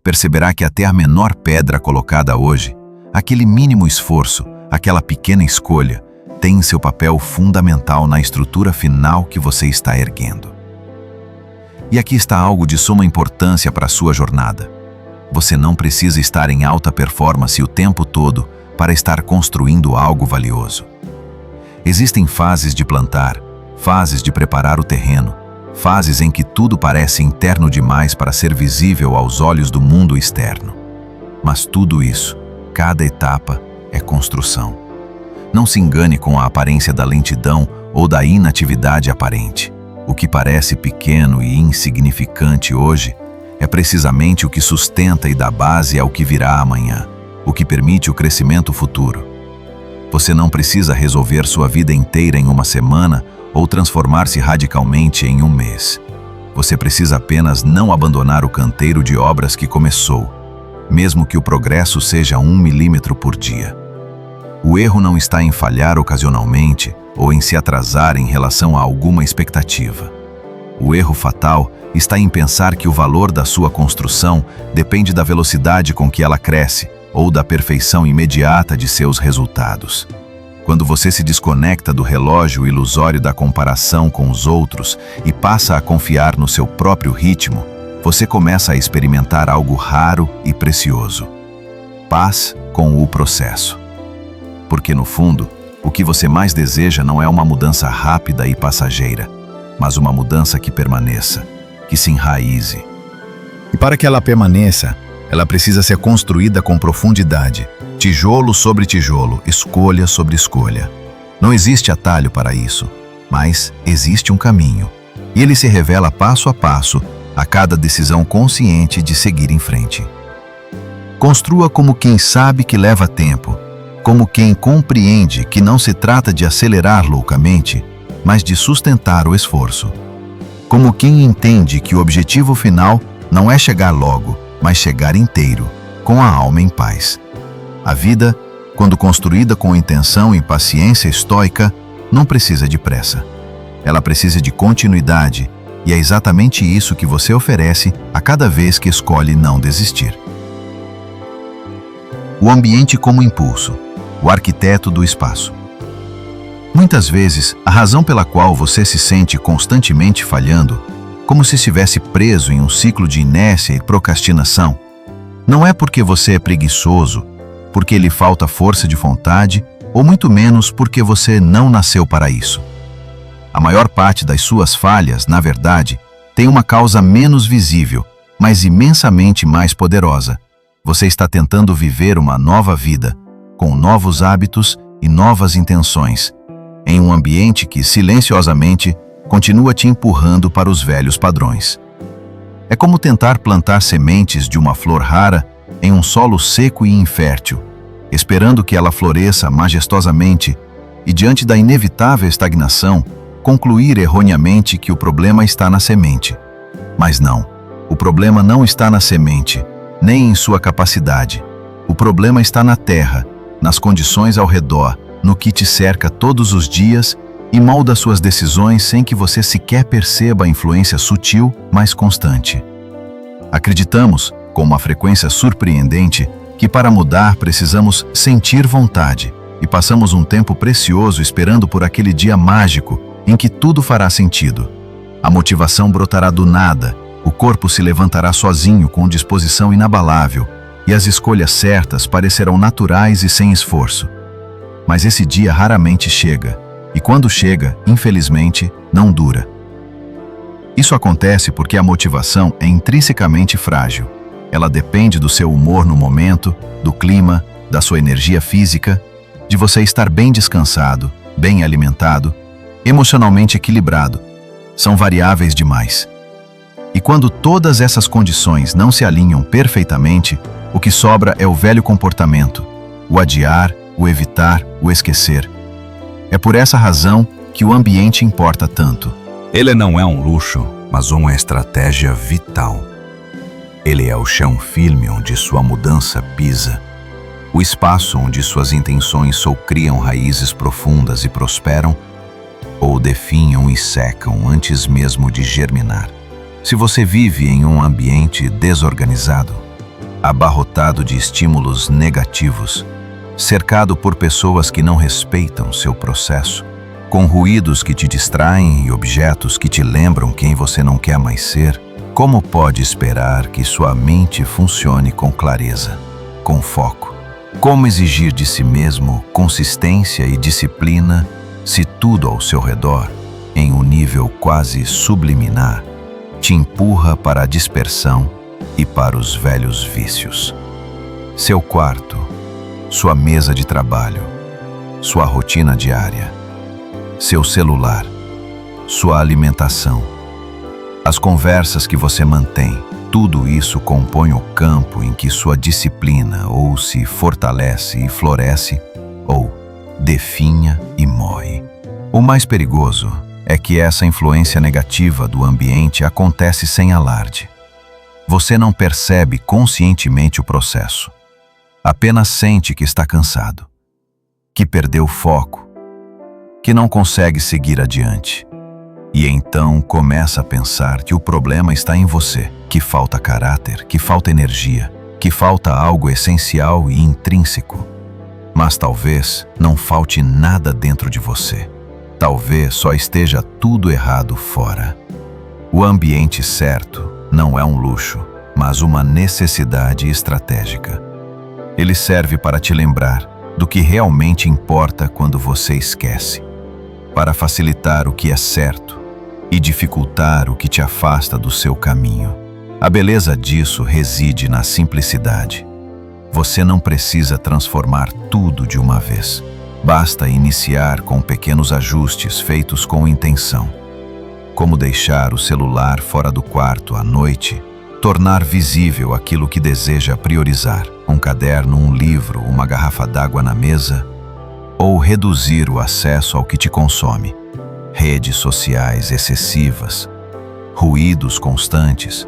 perceberá que até a menor pedra colocada hoje, aquele mínimo esforço, aquela pequena escolha, tem seu papel fundamental na estrutura final que você está erguendo. E aqui está algo de suma importância para a sua jornada. Você não precisa estar em alta performance o tempo todo para estar construindo algo valioso. Existem fases de plantar, fases de preparar o terreno, fases em que tudo parece interno demais para ser visível aos olhos do mundo externo. Mas tudo isso, cada etapa, é construção. Não se engane com a aparência da lentidão ou da inatividade aparente. O que parece pequeno e insignificante hoje é precisamente o que sustenta e dá base ao que virá amanhã, o que permite o crescimento futuro. Você não precisa resolver sua vida inteira em uma semana ou transformar-se radicalmente em um mês. Você precisa apenas não abandonar o canteiro de obras que começou, mesmo que o progresso seja 1 milímetro por dia. O erro não está em falhar ocasionalmente ou em se atrasar em relação a alguma expectativa. O erro fatal está em pensar que o valor da sua construção depende da velocidade com que ela cresce ou da perfeição imediata de seus resultados. Quando você se desconecta do relógio ilusório da comparação com os outros e passa a confiar no seu próprio ritmo, você começa a experimentar algo raro e precioso: paz com o processo. Porque, no fundo, o que você mais deseja não é uma mudança rápida e passageira, mas uma mudança que permaneça, que se enraize. E para que ela permaneça, ela precisa ser construída com profundidade, tijolo sobre tijolo, escolha sobre escolha. Não existe atalho para isso, mas existe um caminho, e ele se revela passo a passo a cada decisão consciente de seguir em frente. Construa como quem sabe que leva tempo, como quem compreende que não se trata de acelerar loucamente, mas de sustentar o esforço. Como quem entende que o objetivo final não é chegar logo, mas chegar inteiro, com a alma em paz. A vida, quando construída com intenção e paciência estoica, não precisa de pressa. Ela precisa de continuidade, e é exatamente isso que você oferece a cada vez que escolhe não desistir. O ambiente como impulso, o arquiteto do espaço. Muitas vezes, a razão pela qual você se sente constantemente falhando, como se estivesse preso em um ciclo de inércia e procrastinação, não é porque você é preguiçoso, porque lhe falta força de vontade, ou muito menos porque você não nasceu para isso. A maior parte das suas falhas, na verdade, tem uma causa menos visível, mas imensamente mais poderosa. Você está tentando viver uma nova vida, com novos hábitos e novas intenções, em um ambiente que, silenciosamente, continua te empurrando para os velhos padrões. É como tentar plantar sementes de uma flor rara em um solo seco e infértil, esperando que ela floresça majestosamente e, diante da inevitável estagnação, concluir erroneamente que o problema está na semente. Mas não, o problema não está na semente, nem em sua capacidade. O problema está na terra, nas condições ao redor, no que te cerca todos os dias e molda suas decisões sem que você sequer perceba a influência sutil, mas constante. Acreditamos, com uma frequência surpreendente, que para mudar precisamos sentir vontade e passamos um tempo precioso esperando por aquele dia mágico em que tudo fará sentido. A motivação brotará do nada, o corpo se levantará sozinho com disposição inabalável e as escolhas certas parecerão naturais e sem esforço. Mas esse dia raramente chega, e quando chega, infelizmente, não dura. Isso acontece porque a motivação é intrinsecamente frágil. Ela depende do seu humor no momento, do clima, da sua energia física, de você estar bem descansado, bem alimentado, emocionalmente equilibrado. São variáveis demais. E quando todas essas condições não se alinham perfeitamente, o que sobra é o velho comportamento, o adiar, o evitar, o esquecer. É por essa razão que o ambiente importa tanto. Ele não é um luxo, mas uma estratégia vital. Ele é o chão firme onde sua mudança pisa, o espaço onde suas intenções socriam raízes profundas e prosperam, ou definham e secam antes mesmo de germinar. Se você vive em um ambiente desorganizado, abarrotado de estímulos negativos, cercado por pessoas que não respeitam seu processo, com ruídos que te distraem e objetos que te lembram quem você não quer mais ser, como pode esperar que sua mente funcione com clareza, com foco? Como exigir de si mesmo consistência e disciplina se tudo ao seu redor, em um nível quase subliminar, te empurra para a dispersão e para os velhos vícios? Seu quarto, sua mesa de trabalho, sua rotina diária, seu celular, sua alimentação, as conversas que você mantém, tudo isso compõe o campo em que sua disciplina ou se fortalece e floresce, ou definha e morre. O mais perigoso é que essa influência negativa do ambiente acontece sem alarde. Você não percebe conscientemente o processo. Apenas sente que está cansado, que perdeu o foco, que não consegue seguir adiante. E então começa a pensar que o problema está em você, que falta caráter, que falta energia, que falta algo essencial e intrínseco. Mas talvez não falte nada dentro de você. Talvez só esteja tudo errado fora. O ambiente certo não é um luxo, mas uma necessidade estratégica. Ele serve para te lembrar do que realmente importa quando você esquece, para facilitar o que é certo e dificultar o que te afasta do seu caminho. A beleza disso reside na simplicidade. Você não precisa transformar tudo de uma vez. Basta iniciar com pequenos ajustes feitos com intenção. Como deixar o celular fora do quarto à noite, tornar visível aquilo que deseja priorizar, um caderno, um livro, uma garrafa d'água na mesa, ou reduzir o acesso ao que te consome, redes sociais excessivas, ruídos constantes,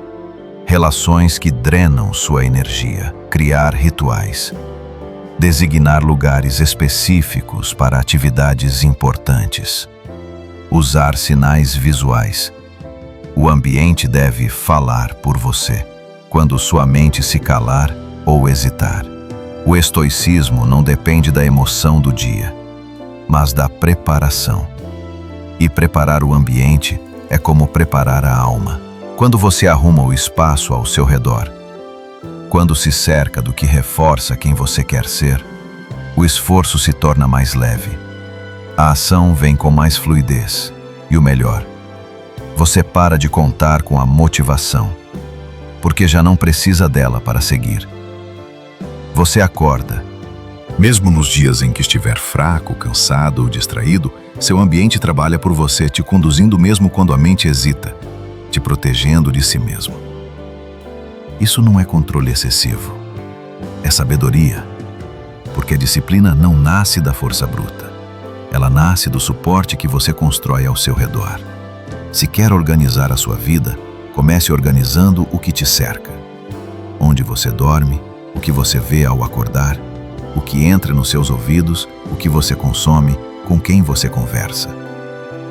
relações que drenam sua energia, criar rituais, designar lugares específicos para atividades importantes, usar sinais visuais. O ambiente deve falar por você, quando sua mente se calar ou hesitar. O estoicismo não depende da emoção do dia, mas da preparação. E preparar o ambiente é como preparar a alma. Quando você arruma o espaço ao seu redor, quando se cerca do que reforça quem você quer ser, o esforço se torna mais leve. A ação vem com mais fluidez. E o melhor, você para de contar com a motivação, porque já não precisa dela para seguir. Você acorda. Mesmo nos dias em que estiver fraco, cansado ou distraído, seu ambiente trabalha por você, te conduzindo mesmo quando a mente hesita, te protegendo de si mesmo. Isso não é controle excessivo, é sabedoria, porque a disciplina não nasce da força bruta. Ela nasce do suporte que você constrói ao seu redor. Se quer organizar a sua vida, comece organizando o que te cerca. Onde você dorme, o que você vê ao acordar, o que entra nos seus ouvidos, o que você consome, com quem você conversa.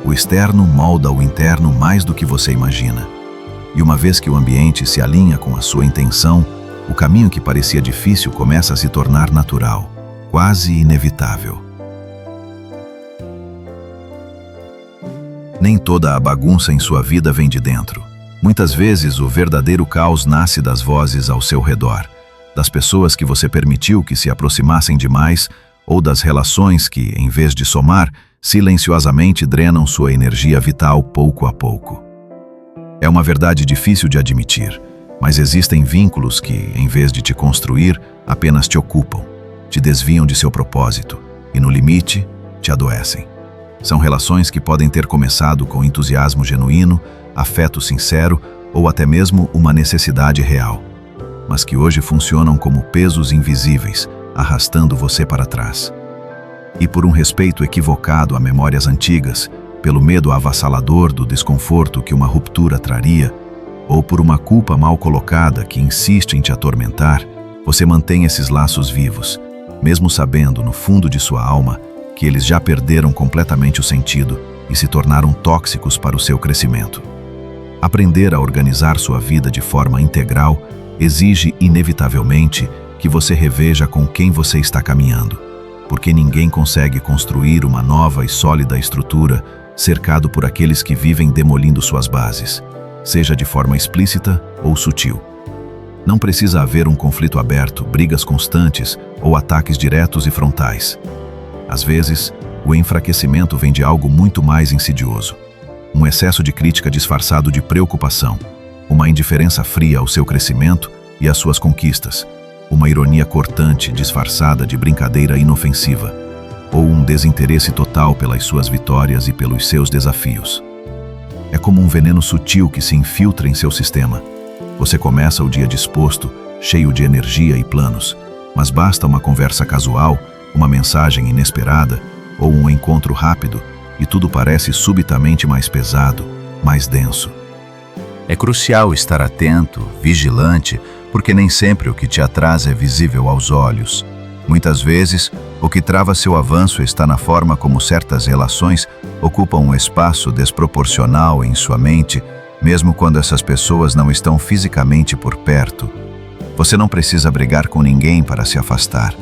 O externo molda o interno mais do que você imagina. E uma vez que o ambiente se alinha com a sua intenção, o caminho que parecia difícil começa a se tornar natural, quase inevitável. Nem toda a bagunça em sua vida vem de dentro. Muitas vezes o verdadeiro caos nasce das vozes ao seu redor, das pessoas que você permitiu que se aproximassem demais ou das relações que, em vez de somar, silenciosamente drenam sua energia vital pouco a pouco. É uma verdade difícil de admitir, mas existem vínculos que, em vez de te construir, apenas te ocupam, te desviam de seu propósito e, no limite, te adoecem. São relações que podem ter começado com entusiasmo genuíno, afeto sincero ou até mesmo uma necessidade real, mas que hoje funcionam como pesos invisíveis, arrastando você para trás. E por um respeito equivocado a memórias antigas, pelo medo avassalador do desconforto que uma ruptura traria, ou por uma culpa mal colocada que insiste em te atormentar, você mantém esses laços vivos, mesmo sabendo no fundo de sua alma que eles já perderam completamente o sentido e se tornaram tóxicos para o seu crescimento. Aprender a organizar sua vida de forma integral exige inevitavelmente que você reveja com quem você está caminhando, porque ninguém consegue construir uma nova e sólida estrutura cercado por aqueles que vivem demolindo suas bases, seja de forma explícita ou sutil. Não precisa haver um conflito aberto, brigas constantes ou ataques diretos e frontais. Às vezes, o enfraquecimento vem de algo muito mais insidioso. Um excesso de crítica disfarçado de preocupação, uma indiferença fria ao seu crescimento e às suas conquistas, uma ironia cortante disfarçada de brincadeira inofensiva. ou um desinteresse total pelas suas vitórias e pelos seus desafios. É como um veneno sutil que se infiltra em seu sistema. Você começa o dia disposto, cheio de energia e planos, mas basta uma conversa casual, uma mensagem inesperada ou um encontro rápido e tudo parece subitamente mais pesado, mais denso. É crucial estar atento, vigilante, porque nem sempre o que te atrasa é visível aos olhos. Muitas vezes, o que trava seu avanço está na forma como certas relações ocupam um espaço desproporcional em sua mente, mesmo quando essas pessoas não estão fisicamente por perto. Você não precisa brigar com ninguém para se afastar.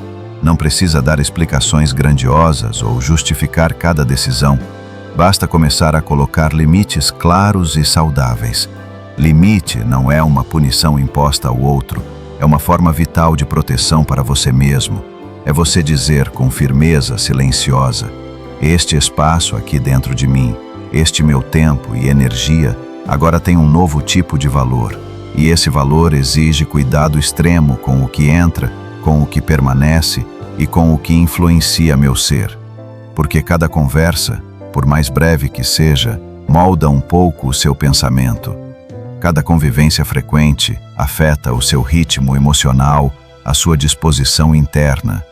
Não precisa dar explicações grandiosas ou justificar cada decisão. Basta começar a colocar limites claros e saudáveis. Limite não é uma punição imposta ao outro, é uma forma vital de proteção para você mesmo. É você dizer com firmeza silenciosa: este espaço aqui dentro de mim, este meu tempo e energia, agora tem um novo tipo de valor. E esse valor exige cuidado extremo com o que entra, com o que permanece e com o que influencia meu ser. Porque cada conversa, por mais breve que seja, molda um pouco o seu pensamento. Cada convivência frequente afeta o seu ritmo emocional, a sua disposição interna.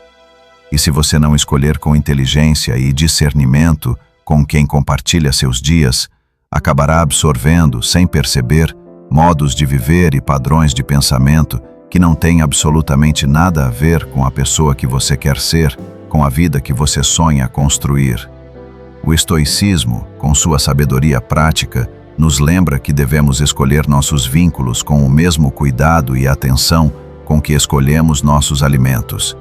E se você não escolher com inteligência e discernimento com quem compartilha seus dias, acabará absorvendo, sem perceber, modos de viver e padrões de pensamento que não têm absolutamente nada a ver com a pessoa que você quer ser, com a vida que você sonha construir. O estoicismo, com sua sabedoria prática, nos lembra que devemos escolher nossos vínculos com o mesmo cuidado e atenção com que escolhemos nossos alimentos.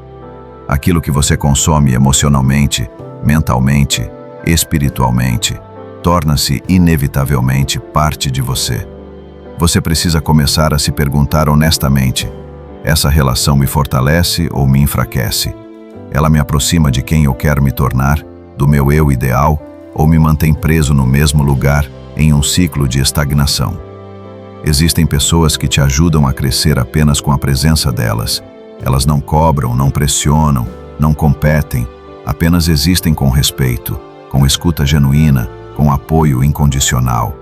Aquilo que você consome emocionalmente, mentalmente, espiritualmente, torna-se inevitavelmente parte de você. Você precisa começar a se perguntar honestamente: essa relação me fortalece ou me enfraquece? Ela me aproxima de quem eu quero me tornar, do meu eu ideal, ou me mantém preso no mesmo lugar, em um ciclo de estagnação? Existem pessoas que te ajudam a crescer apenas com a presença delas. Elas não cobram, não pressionam, não competem, apenas existem com respeito, com escuta genuína, com apoio incondicional.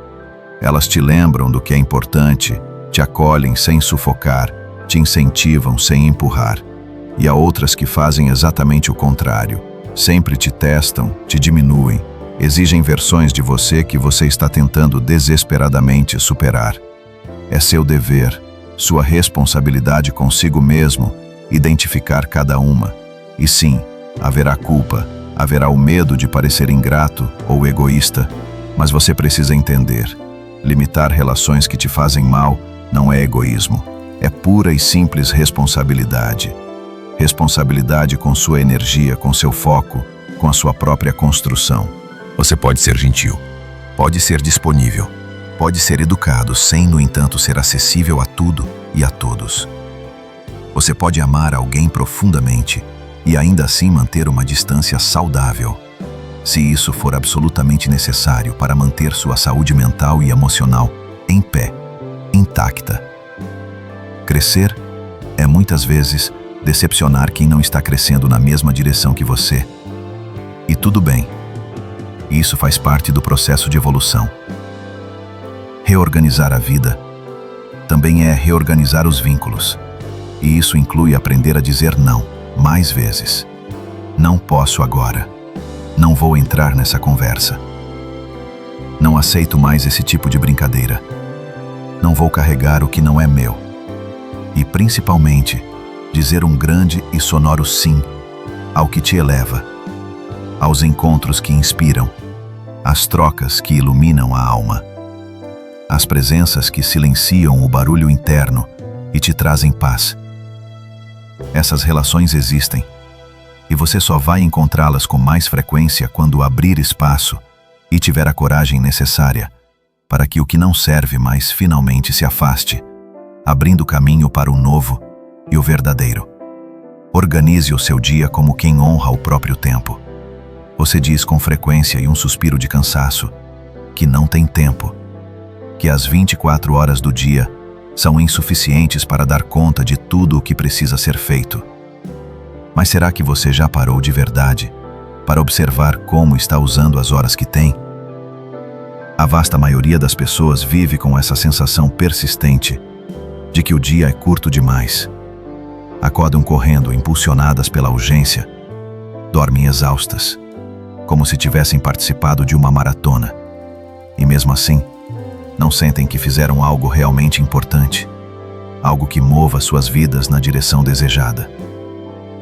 Elas te lembram do que é importante, te acolhem sem sufocar, te incentivam sem empurrar. E há outras que fazem exatamente o contrário. Sempre te testam, te diminuem, exigem versões de você que você está tentando desesperadamente superar. É seu dever, sua responsabilidade consigo mesmo, identificar cada uma. E sim, haverá culpa, haverá o medo de parecer ingrato ou egoísta, mas você precisa entender: limitar relações que te fazem mal não é egoísmo, é pura e simples responsabilidade. Responsabilidade com sua energia, com seu foco, com a sua própria construção. Você pode ser gentil, pode ser disponível, pode ser educado sem, no entanto, ser acessível a tudo e a todos. Você pode amar alguém profundamente e ainda assim manter uma distância saudável, se isso for absolutamente necessário para manter sua saúde mental e emocional em pé, intacta. Crescer é muitas vezes decepcionar quem não está crescendo na mesma direção que você. E tudo bem. Isso faz parte do processo de evolução. Reorganizar a vida também é reorganizar os vínculos. E isso inclui aprender a dizer não, mais vezes. Não posso agora. Não vou entrar nessa conversa. Não aceito mais esse tipo de brincadeira. Não vou carregar o que não é meu. E, principalmente, dizer um grande e sonoro sim ao que te eleva, aos encontros que inspiram, às trocas que iluminam a alma, às presenças que silenciam o barulho interno e te trazem paz. Essas relações existem, e você só vai encontrá-las com mais frequência quando abrir espaço e tiver a coragem necessária para que o que não serve mais finalmente se afaste, abrindo caminho para o novo e o verdadeiro. Organize o seu dia como quem honra o próprio tempo. Você diz com frequência e um suspiro de cansaço que não tem tempo, que as 24 horas do dia são insuficientes para dar conta de tudo o que precisa ser feito. Mas será que você já parou de verdade para observar como está usando as horas que tem? A vasta maioria das pessoas vive com essa sensação persistente de que o dia é curto demais. Acordam correndo, impulsionadas pela urgência, dormem exaustas, como se tivessem participado de uma maratona, e mesmo assim, não sentem que fizeram algo realmente importante, algo que mova suas vidas na direção desejada.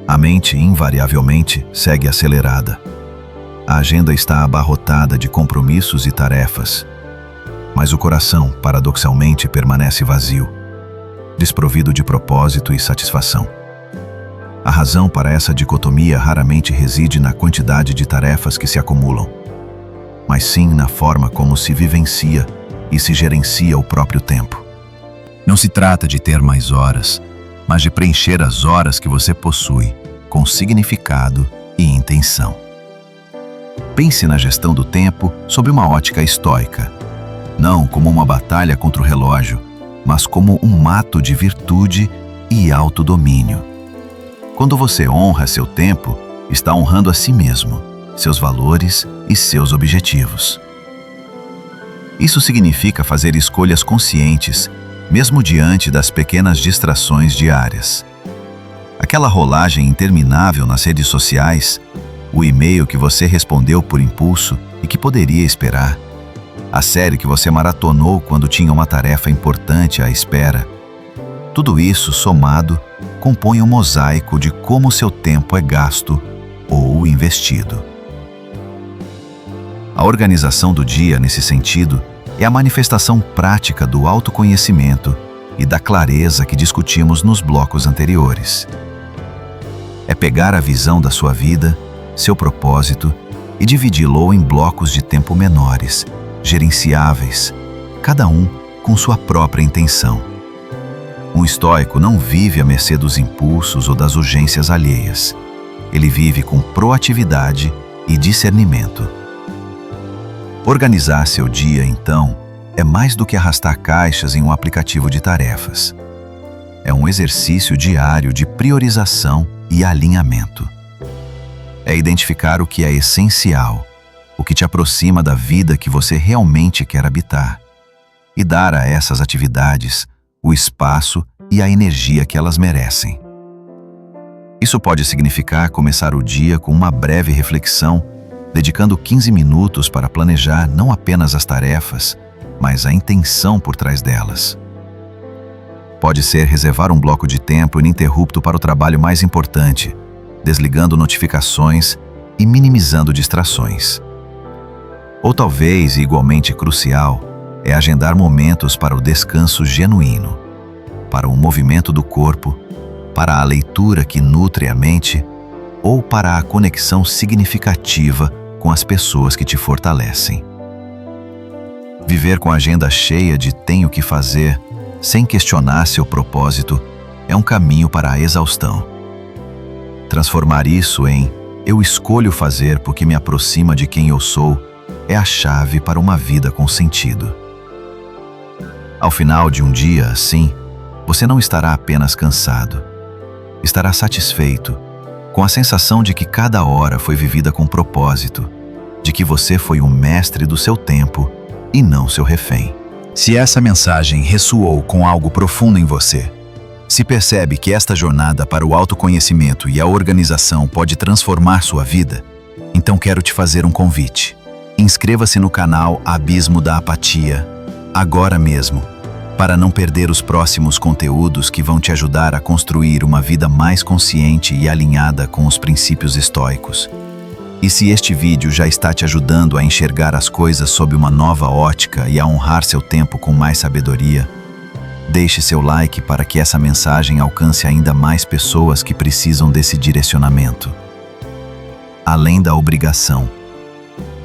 A mente, invariavelmente, segue acelerada. A agenda está abarrotada de compromissos e tarefas, mas o coração, paradoxalmente, permanece vazio, desprovido de propósito e satisfação. A razão para essa dicotomia raramente reside na quantidade de tarefas que se acumulam, mas sim na forma como se vivencia e se gerencia o próprio tempo. Não se trata de ter mais horas, mas de preencher as horas que você possui com significado e intenção. Pense na gestão do tempo sob uma ótica estoica, não como uma batalha contra o relógio, mas como um ato de virtude e autodomínio. Quando você honra seu tempo, está honrando a si mesmo, seus valores e seus objetivos. Isso significa fazer escolhas conscientes, mesmo diante das pequenas distrações diárias. Aquela rolagem interminável nas redes sociais, o e-mail que você respondeu por impulso e que poderia esperar, a série que você maratonou quando tinha uma tarefa importante à espera. Tudo isso, somado, compõe um mosaico de como seu tempo é gasto ou investido. A organização do dia, nesse sentido, é a manifestação prática do autoconhecimento e da clareza que discutimos nos blocos anteriores. É pegar a visão da sua vida, seu propósito, e dividi-lo em blocos de tempo menores, gerenciáveis, cada um com sua própria intenção. Um estoico não vive à mercê dos impulsos ou das urgências alheias. Ele vive com proatividade e discernimento. Organizar seu dia, então, é mais do que arrastar caixas em um aplicativo de tarefas. É um exercício diário de priorização e alinhamento. É identificar o que é essencial, o que te aproxima da vida que você realmente quer habitar, e dar a essas atividades o espaço e a energia que elas merecem. Isso pode significar começar o dia com uma breve reflexão, dedicando 15 minutos para planejar não apenas as tarefas, mas a intenção por trás delas. Pode ser reservar um bloco de tempo ininterrupto para o trabalho mais importante, desligando notificações e minimizando distrações. Ou talvez, igualmente crucial, é agendar momentos para o descanso genuíno, para o movimento do corpo, para a leitura que nutre a mente ou para a conexão significativa com as pessoas que te fortalecem. Viver com a agenda cheia de tenho que fazer, sem questionar seu propósito, é um caminho para a exaustão. Transformar isso em eu escolho fazer porque me aproxima de quem eu sou é a chave para uma vida com sentido. Ao final de um dia assim, você não estará apenas cansado. Estará satisfeito, com a sensação de que cada hora foi vivida com propósito, de que você foi o mestre do seu tempo e não seu refém. Se essa mensagem ressoou com algo profundo em você, se percebe que esta jornada para o autoconhecimento e a organização pode transformar sua vida, então quero te fazer um convite. Inscreva-se no canal Abismo da Apatia, agora mesmo, para não perder os próximos conteúdos que vão te ajudar a construir uma vida mais consciente e alinhada com os princípios estoicos. E se este vídeo já está te ajudando a enxergar as coisas sob uma nova ótica e a honrar seu tempo com mais sabedoria, deixe seu like para que essa mensagem alcance ainda mais pessoas que precisam desse direcionamento. Além da obrigação,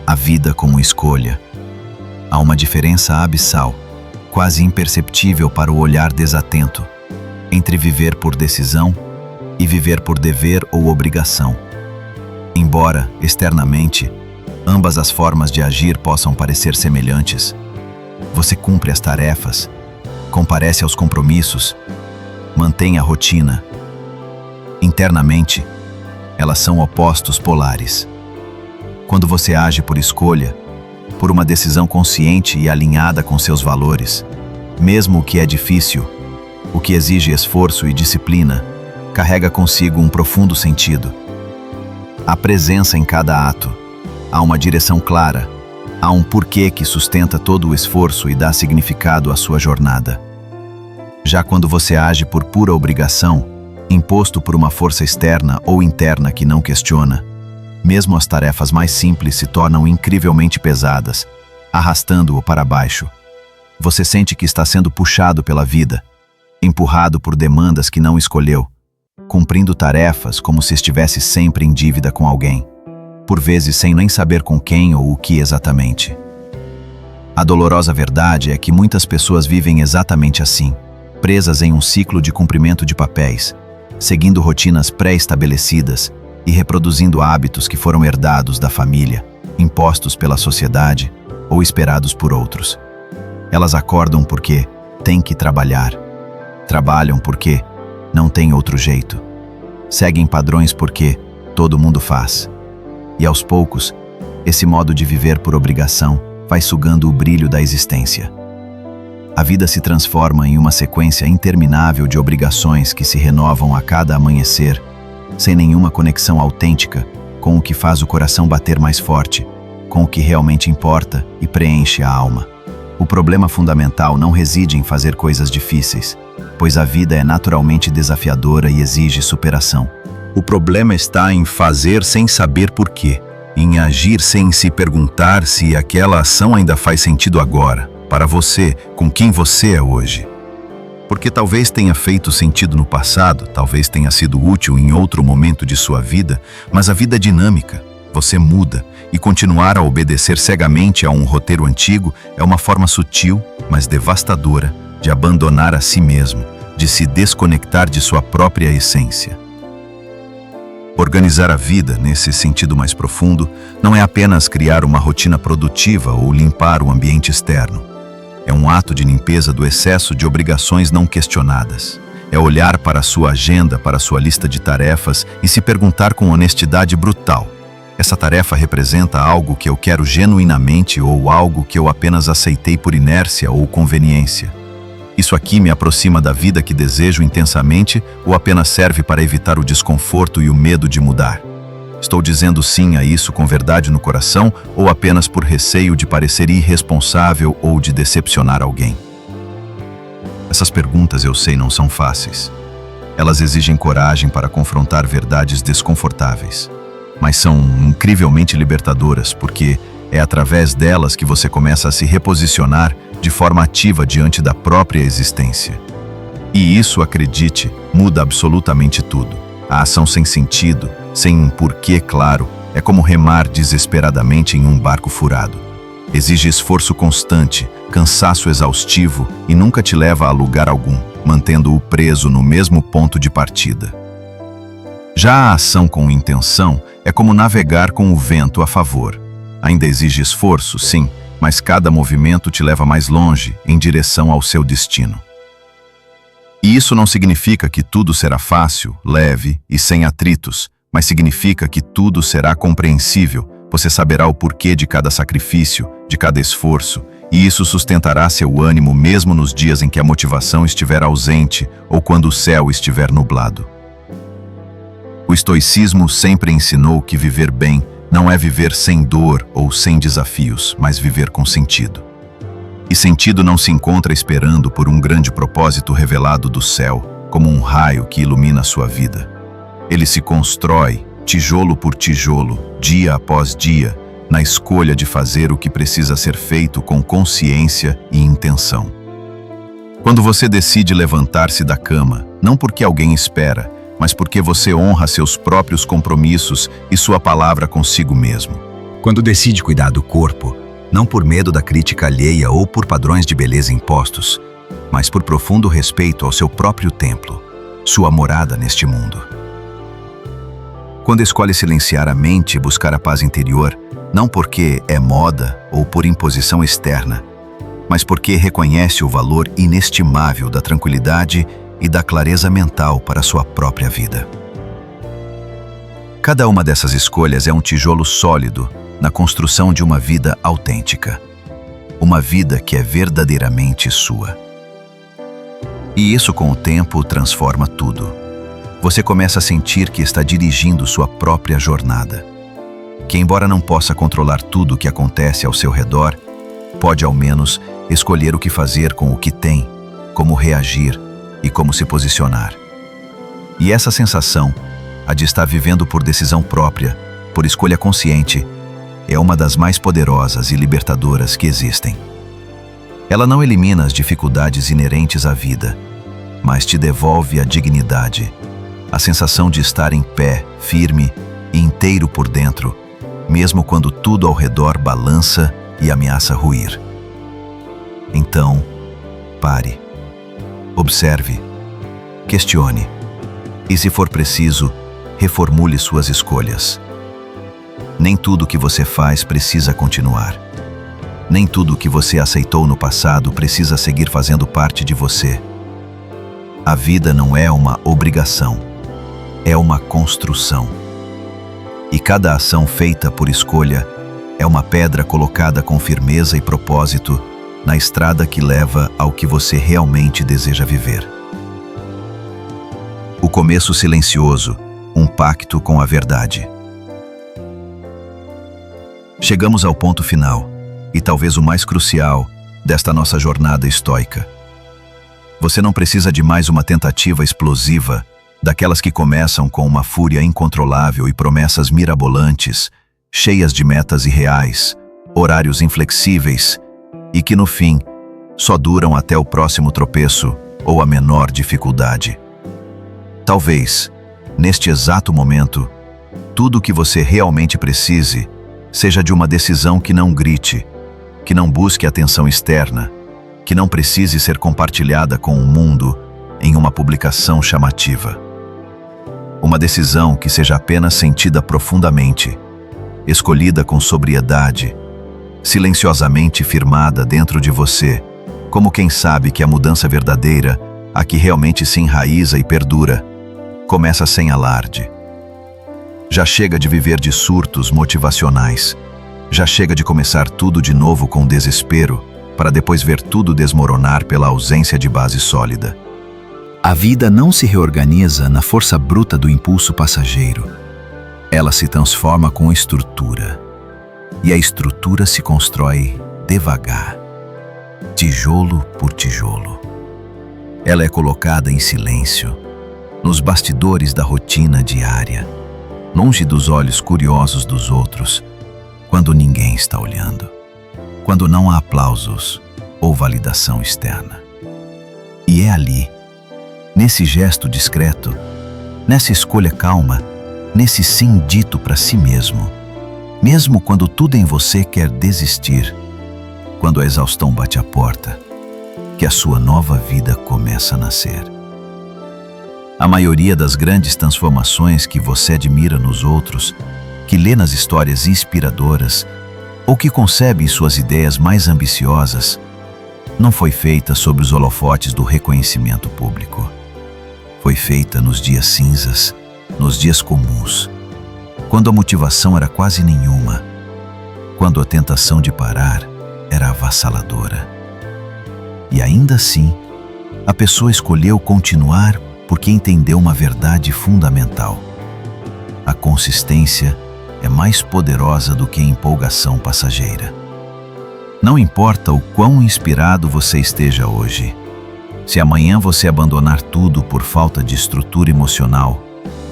a vida como escolha. Há uma diferença abissal, quase imperceptível para o olhar desatento, entre viver por decisão e viver por dever ou obrigação. Embora, externamente, ambas as formas de agir possam parecer semelhantes, você cumpre as tarefas, comparece aos compromissos, mantém a rotina. Internamente, elas são opostos polares. Quando você age por escolha, por uma decisão consciente e alinhada com seus valores, mesmo o que é difícil, o que exige esforço e disciplina, carrega consigo um profundo sentido. Há presença em cada ato, há uma direção clara, há um porquê que sustenta todo o esforço e dá significado à sua jornada. Já quando você age por pura obrigação, imposto por uma força externa ou interna que não questiona, mesmo as tarefas mais simples se tornam incrivelmente pesadas, arrastando-o para baixo. Você sente que está sendo puxado pela vida, empurrado por demandas que não escolheu, cumprindo tarefas como se estivesse sempre em dívida com alguém, por vezes sem nem saber com quem ou o que exatamente. A dolorosa verdade é que muitas pessoas vivem exatamente assim, presas em um ciclo de cumprimento de papéis, seguindo rotinas pré-estabelecidas e reproduzindo hábitos que foram herdados da família, impostos pela sociedade ou esperados por outros. Elas acordam porque têm que trabalhar, trabalham porque não tem outro jeito, seguem padrões porque todo mundo faz. E aos poucos, esse modo de viver por obrigação vai sugando o brilho da existência. A vida se transforma em uma sequência interminável de obrigações que se renovam a cada amanhecer, sem nenhuma conexão autêntica com o que faz o coração bater mais forte, com o que realmente importa e preenche a alma. O problema fundamental não reside em fazer coisas difíceis, pois a vida é naturalmente desafiadora e exige superação. O problema está em fazer sem saber por quê, em agir sem se perguntar se aquela ação ainda faz sentido agora, para você, com quem você é hoje. Porque talvez tenha feito sentido no passado, talvez tenha sido útil em outro momento de sua vida, mas a vida é dinâmica, você muda, e continuar a obedecer cegamente a um roteiro antigo é uma forma sutil, mas devastadora, de abandonar a si mesmo, de se desconectar de sua própria essência. Organizar a vida, nesse sentido mais profundo, não é apenas criar uma rotina produtiva ou limpar o ambiente externo. É um ato de limpeza do excesso de obrigações não questionadas. É olhar para a sua agenda, para a sua lista de tarefas e se perguntar com honestidade brutal: essa tarefa representa algo que eu quero genuinamente ou algo que eu apenas aceitei por inércia ou conveniência? Isso aqui me aproxima da vida que desejo intensamente ou apenas serve para evitar o desconforto e o medo de mudar? Estou dizendo sim a isso com verdade no coração ou apenas por receio de parecer irresponsável ou de decepcionar alguém? Essas perguntas, eu sei, não são fáceis. Elas exigem coragem para confrontar verdades desconfortáveis, mas são incrivelmente libertadoras, porque é através delas que você começa a se reposicionar de forma ativa diante da própria existência. E isso, acredite, muda absolutamente tudo. A ação sem sentido, sem um porquê claro, é como remar desesperadamente em um barco furado. Exige esforço constante, cansaço exaustivo e nunca te leva a lugar algum, mantendo-o preso no mesmo ponto de partida. Já a ação com intenção é como navegar com o vento a favor. Ainda exige esforço, sim, mas cada movimento te leva mais longe, em direção ao seu destino. E isso não significa que tudo será fácil, leve e sem atritos, mas significa que tudo será compreensível. Você saberá o porquê de cada sacrifício, de cada esforço, e isso sustentará seu ânimo mesmo nos dias em que a motivação estiver ausente ou quando o céu estiver nublado. O estoicismo sempre ensinou que viver bem não é viver sem dor ou sem desafios, mas viver com sentido. E sentido não se encontra esperando por um grande propósito revelado do céu, como um raio que ilumina a sua vida. Ele se constrói, tijolo por tijolo, dia após dia, na escolha de fazer o que precisa ser feito com consciência e intenção. Quando você decide levantar-se da cama, não porque alguém espera, mas porque você honra seus próprios compromissos e sua palavra consigo mesmo. Quando decide cuidar do corpo, não por medo da crítica alheia ou por padrões de beleza impostos, mas por profundo respeito ao seu próprio templo, sua morada neste mundo. Quando escolhe silenciar a mente e buscar a paz interior, não porque é moda ou por imposição externa, mas porque reconhece o valor inestimável da tranquilidade e da clareza mental para sua própria vida. Cada uma dessas escolhas é um tijolo sólido na construção de uma vida autêntica, uma vida que é verdadeiramente sua. E isso, com o tempo, transforma tudo. Você começa a sentir que está dirigindo sua própria jornada, que, embora não possa controlar tudo o que acontece ao seu redor, pode ao menos escolher o que fazer com o que tem, como reagir e como se posicionar. E essa sensação, a de estar vivendo por decisão própria, por escolha consciente, é uma das mais poderosas e libertadoras que existem. Ela não elimina as dificuldades inerentes à vida, mas te devolve a dignidade, a sensação de estar em pé, firme e inteiro por dentro, mesmo quando tudo ao redor balança e ameaça ruir. Então, pare, observe, questione e, se for preciso, reformule suas escolhas. Nem tudo que você faz precisa continuar. Nem tudo que você aceitou no passado precisa seguir fazendo parte de você. A vida não é uma obrigação, é uma construção. E cada ação feita por escolha é uma pedra colocada com firmeza e propósito na estrada que leva ao que você realmente deseja viver. O começo silencioso, um pacto com a verdade. Chegamos ao ponto final, e talvez o mais crucial, desta nossa jornada estoica. Você não precisa de mais uma tentativa explosiva, daquelas que começam com uma fúria incontrolável e promessas mirabolantes, cheias de metas irreais, horários inflexíveis, e que no fim só duram até o próximo tropeço ou a menor dificuldade. Talvez, neste exato momento, tudo o que você realmente precise seja de uma decisão que não grite, que não busque atenção externa, que não precise ser compartilhada com o mundo em uma publicação chamativa. Uma decisão que seja apenas sentida profundamente, escolhida com sobriedade, silenciosamente firmada dentro de você, como quem sabe que a mudança verdadeira, a que realmente se enraiza e perdura, começa sem alarde. Já chega de viver de surtos motivacionais. Já chega de começar tudo de novo com desespero, para depois ver tudo desmoronar pela ausência de base sólida. A vida não se reorganiza na força bruta do impulso passageiro. Ela se transforma com estrutura. E a estrutura se constrói devagar, tijolo por tijolo. Ela é colocada em silêncio, nos bastidores da rotina diária, longe dos olhos curiosos dos outros, quando ninguém está olhando, quando não há aplausos ou validação externa. E é ali, nesse gesto discreto, nessa escolha calma, nesse sim dito para si mesmo, mesmo quando tudo em você quer desistir, quando a exaustão bate à porta, que a sua nova vida começa a nascer. A maioria das grandes transformações que você admira nos outros, que lê nas histórias inspiradoras ou que concebe em suas ideias mais ambiciosas, não foi feita sob os holofotes do reconhecimento público. Foi feita nos dias cinzas, nos dias comuns, quando a motivação era quase nenhuma, quando a tentação de parar era avassaladora. E ainda assim, a pessoa escolheu continuar porque entendeu uma verdade fundamental. A consistência é mais poderosa do que a empolgação passageira. Não importa o quão inspirado você esteja hoje, se amanhã você abandonar tudo por falta de estrutura emocional,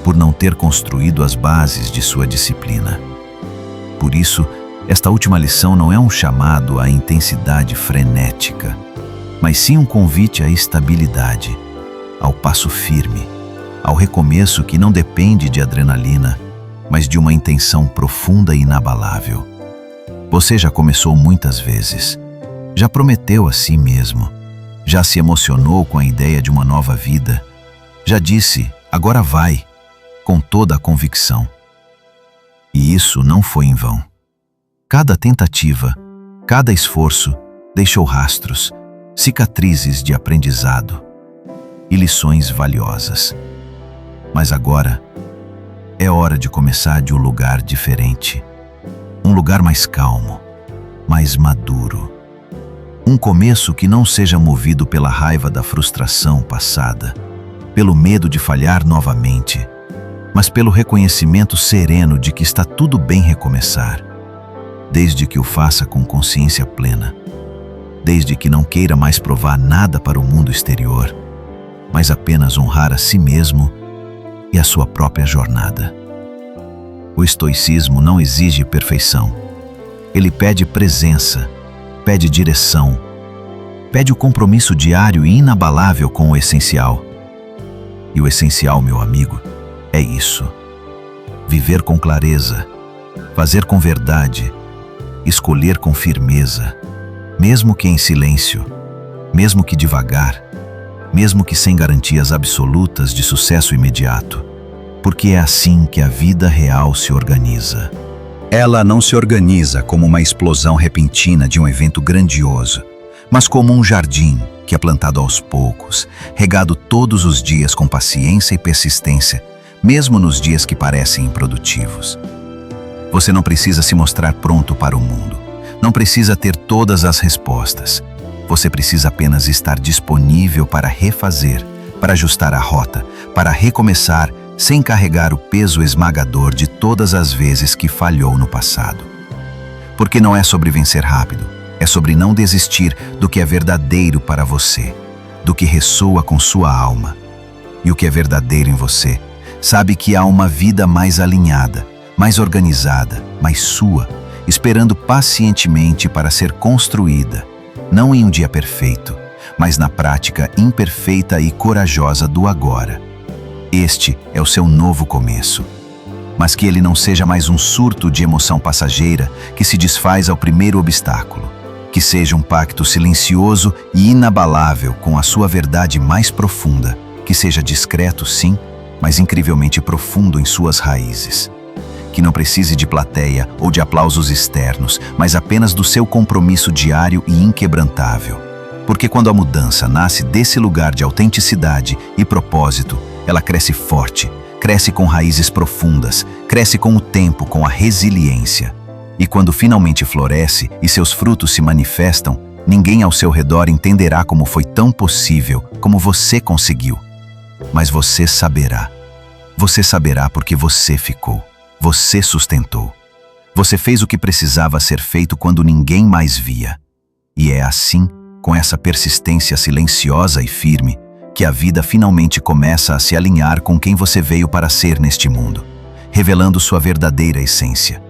por não ter construído as bases de sua disciplina. Por isso, esta última lição não é um chamado à intensidade frenética, mas sim um convite à estabilidade, ao passo firme, ao recomeço que não depende de adrenalina, mas de uma intenção profunda e inabalável. Você já começou muitas vezes, já prometeu a si mesmo, já se emocionou com a ideia de uma nova vida, já disse, agora vai, com toda a convicção. E isso não foi em vão. Cada tentativa, cada esforço deixou rastros, cicatrizes de aprendizado e lições valiosas. Mas agora é hora de começar de um lugar diferente. Um lugar mais calmo, mais maduro. Um começo que não seja movido pela raiva da frustração passada, pelo medo de falhar novamente, mas pelo reconhecimento sereno de que está tudo bem recomeçar, desde que o faça com consciência plena, desde que não queira mais provar nada para o mundo exterior, mas apenas honrar a si mesmo e a sua própria jornada. O estoicismo não exige perfeição. Ele pede presença, pede direção, pede o compromisso diário e inabalável com o essencial. E o essencial, meu amigo, é isso: viver com clareza, fazer com verdade, escolher com firmeza, mesmo que em silêncio, mesmo que devagar, mesmo que sem garantias absolutas de sucesso imediato, porque é assim que a vida real se organiza. Ela não se organiza como uma explosão repentina de um evento grandioso, mas como um jardim que é plantado aos poucos, regado todos os dias com paciência e persistência, mesmo nos dias que parecem improdutivos. Você não precisa se mostrar pronto para o mundo, não precisa ter todas as respostas. Você precisa apenas estar disponível para refazer, para ajustar a rota, para recomeçar, sem carregar o peso esmagador de todas as vezes que falhou no passado. Porque não é sobre vencer rápido, é sobre não desistir do que é verdadeiro para você, do que ressoa com sua alma. E o que é verdadeiro em você sabe que há uma vida mais alinhada, mais organizada, mais sua, esperando pacientemente para ser construída, não em um dia perfeito, mas na prática imperfeita e corajosa do agora. Este é o seu novo começo. Mas que ele não seja mais um surto de emoção passageira que se desfaz ao primeiro obstáculo. Que seja um pacto silencioso e inabalável com a sua verdade mais profunda, que seja discreto, sim, mas incrivelmente profundo em suas raízes. Que não precise de plateia ou de aplausos externos, mas apenas do seu compromisso diário e inquebrantável. Porque quando a mudança nasce desse lugar de autenticidade e propósito, ela cresce forte, cresce com raízes profundas, cresce com o tempo, com a resiliência. E quando finalmente floresce e seus frutos se manifestam, ninguém ao seu redor entenderá como foi tão possível, como você conseguiu. Mas você saberá. Você saberá porque você ficou. Você sustentou. Você fez o que precisava ser feito quando ninguém mais via. E é assim, com essa persistência silenciosa e firme, que a vida finalmente começa a se alinhar com quem você veio para ser neste mundo, revelando sua verdadeira essência.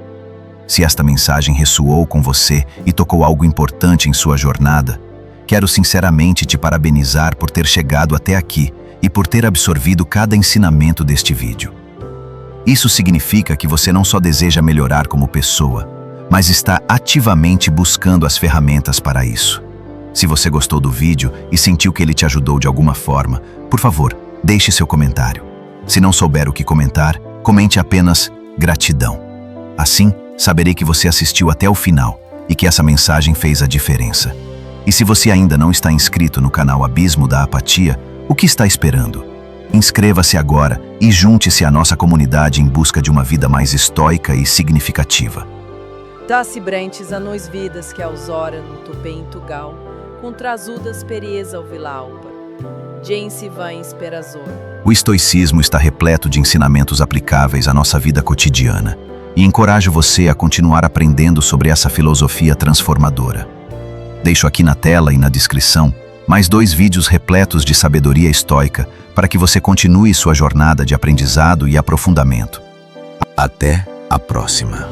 Se esta mensagem ressoou com você e tocou algo importante em sua jornada, quero sinceramente te parabenizar por ter chegado até aqui e por ter absorvido cada ensinamento deste vídeo. Isso significa que você não só deseja melhorar como pessoa, mas está ativamente buscando as ferramentas para isso. Se você gostou do vídeo e sentiu que ele te ajudou de alguma forma, por favor, deixe seu comentário. Se não souber o que comentar, comente apenas gratidão. Assim, saberei que você assistiu até o final e que essa mensagem fez a diferença. E se você ainda não está inscrito no canal Abismo da Apatia, o que está esperando? Inscreva-se agora e junte-se à nossa comunidade em busca de uma vida mais estoica e significativa. Dá-se brentes a nós vidas que ausora no tupém tugal, contrazudas periesa o vilalpa, gente vai esperazor. O estoicismo está repleto de ensinamentos aplicáveis à nossa vida cotidiana e encorajo você a continuar aprendendo sobre essa filosofia transformadora. Deixo aqui na tela e na descrição mais 2 vídeos repletos de sabedoria estoica para que você continue sua jornada de aprendizado e aprofundamento. Até a próxima!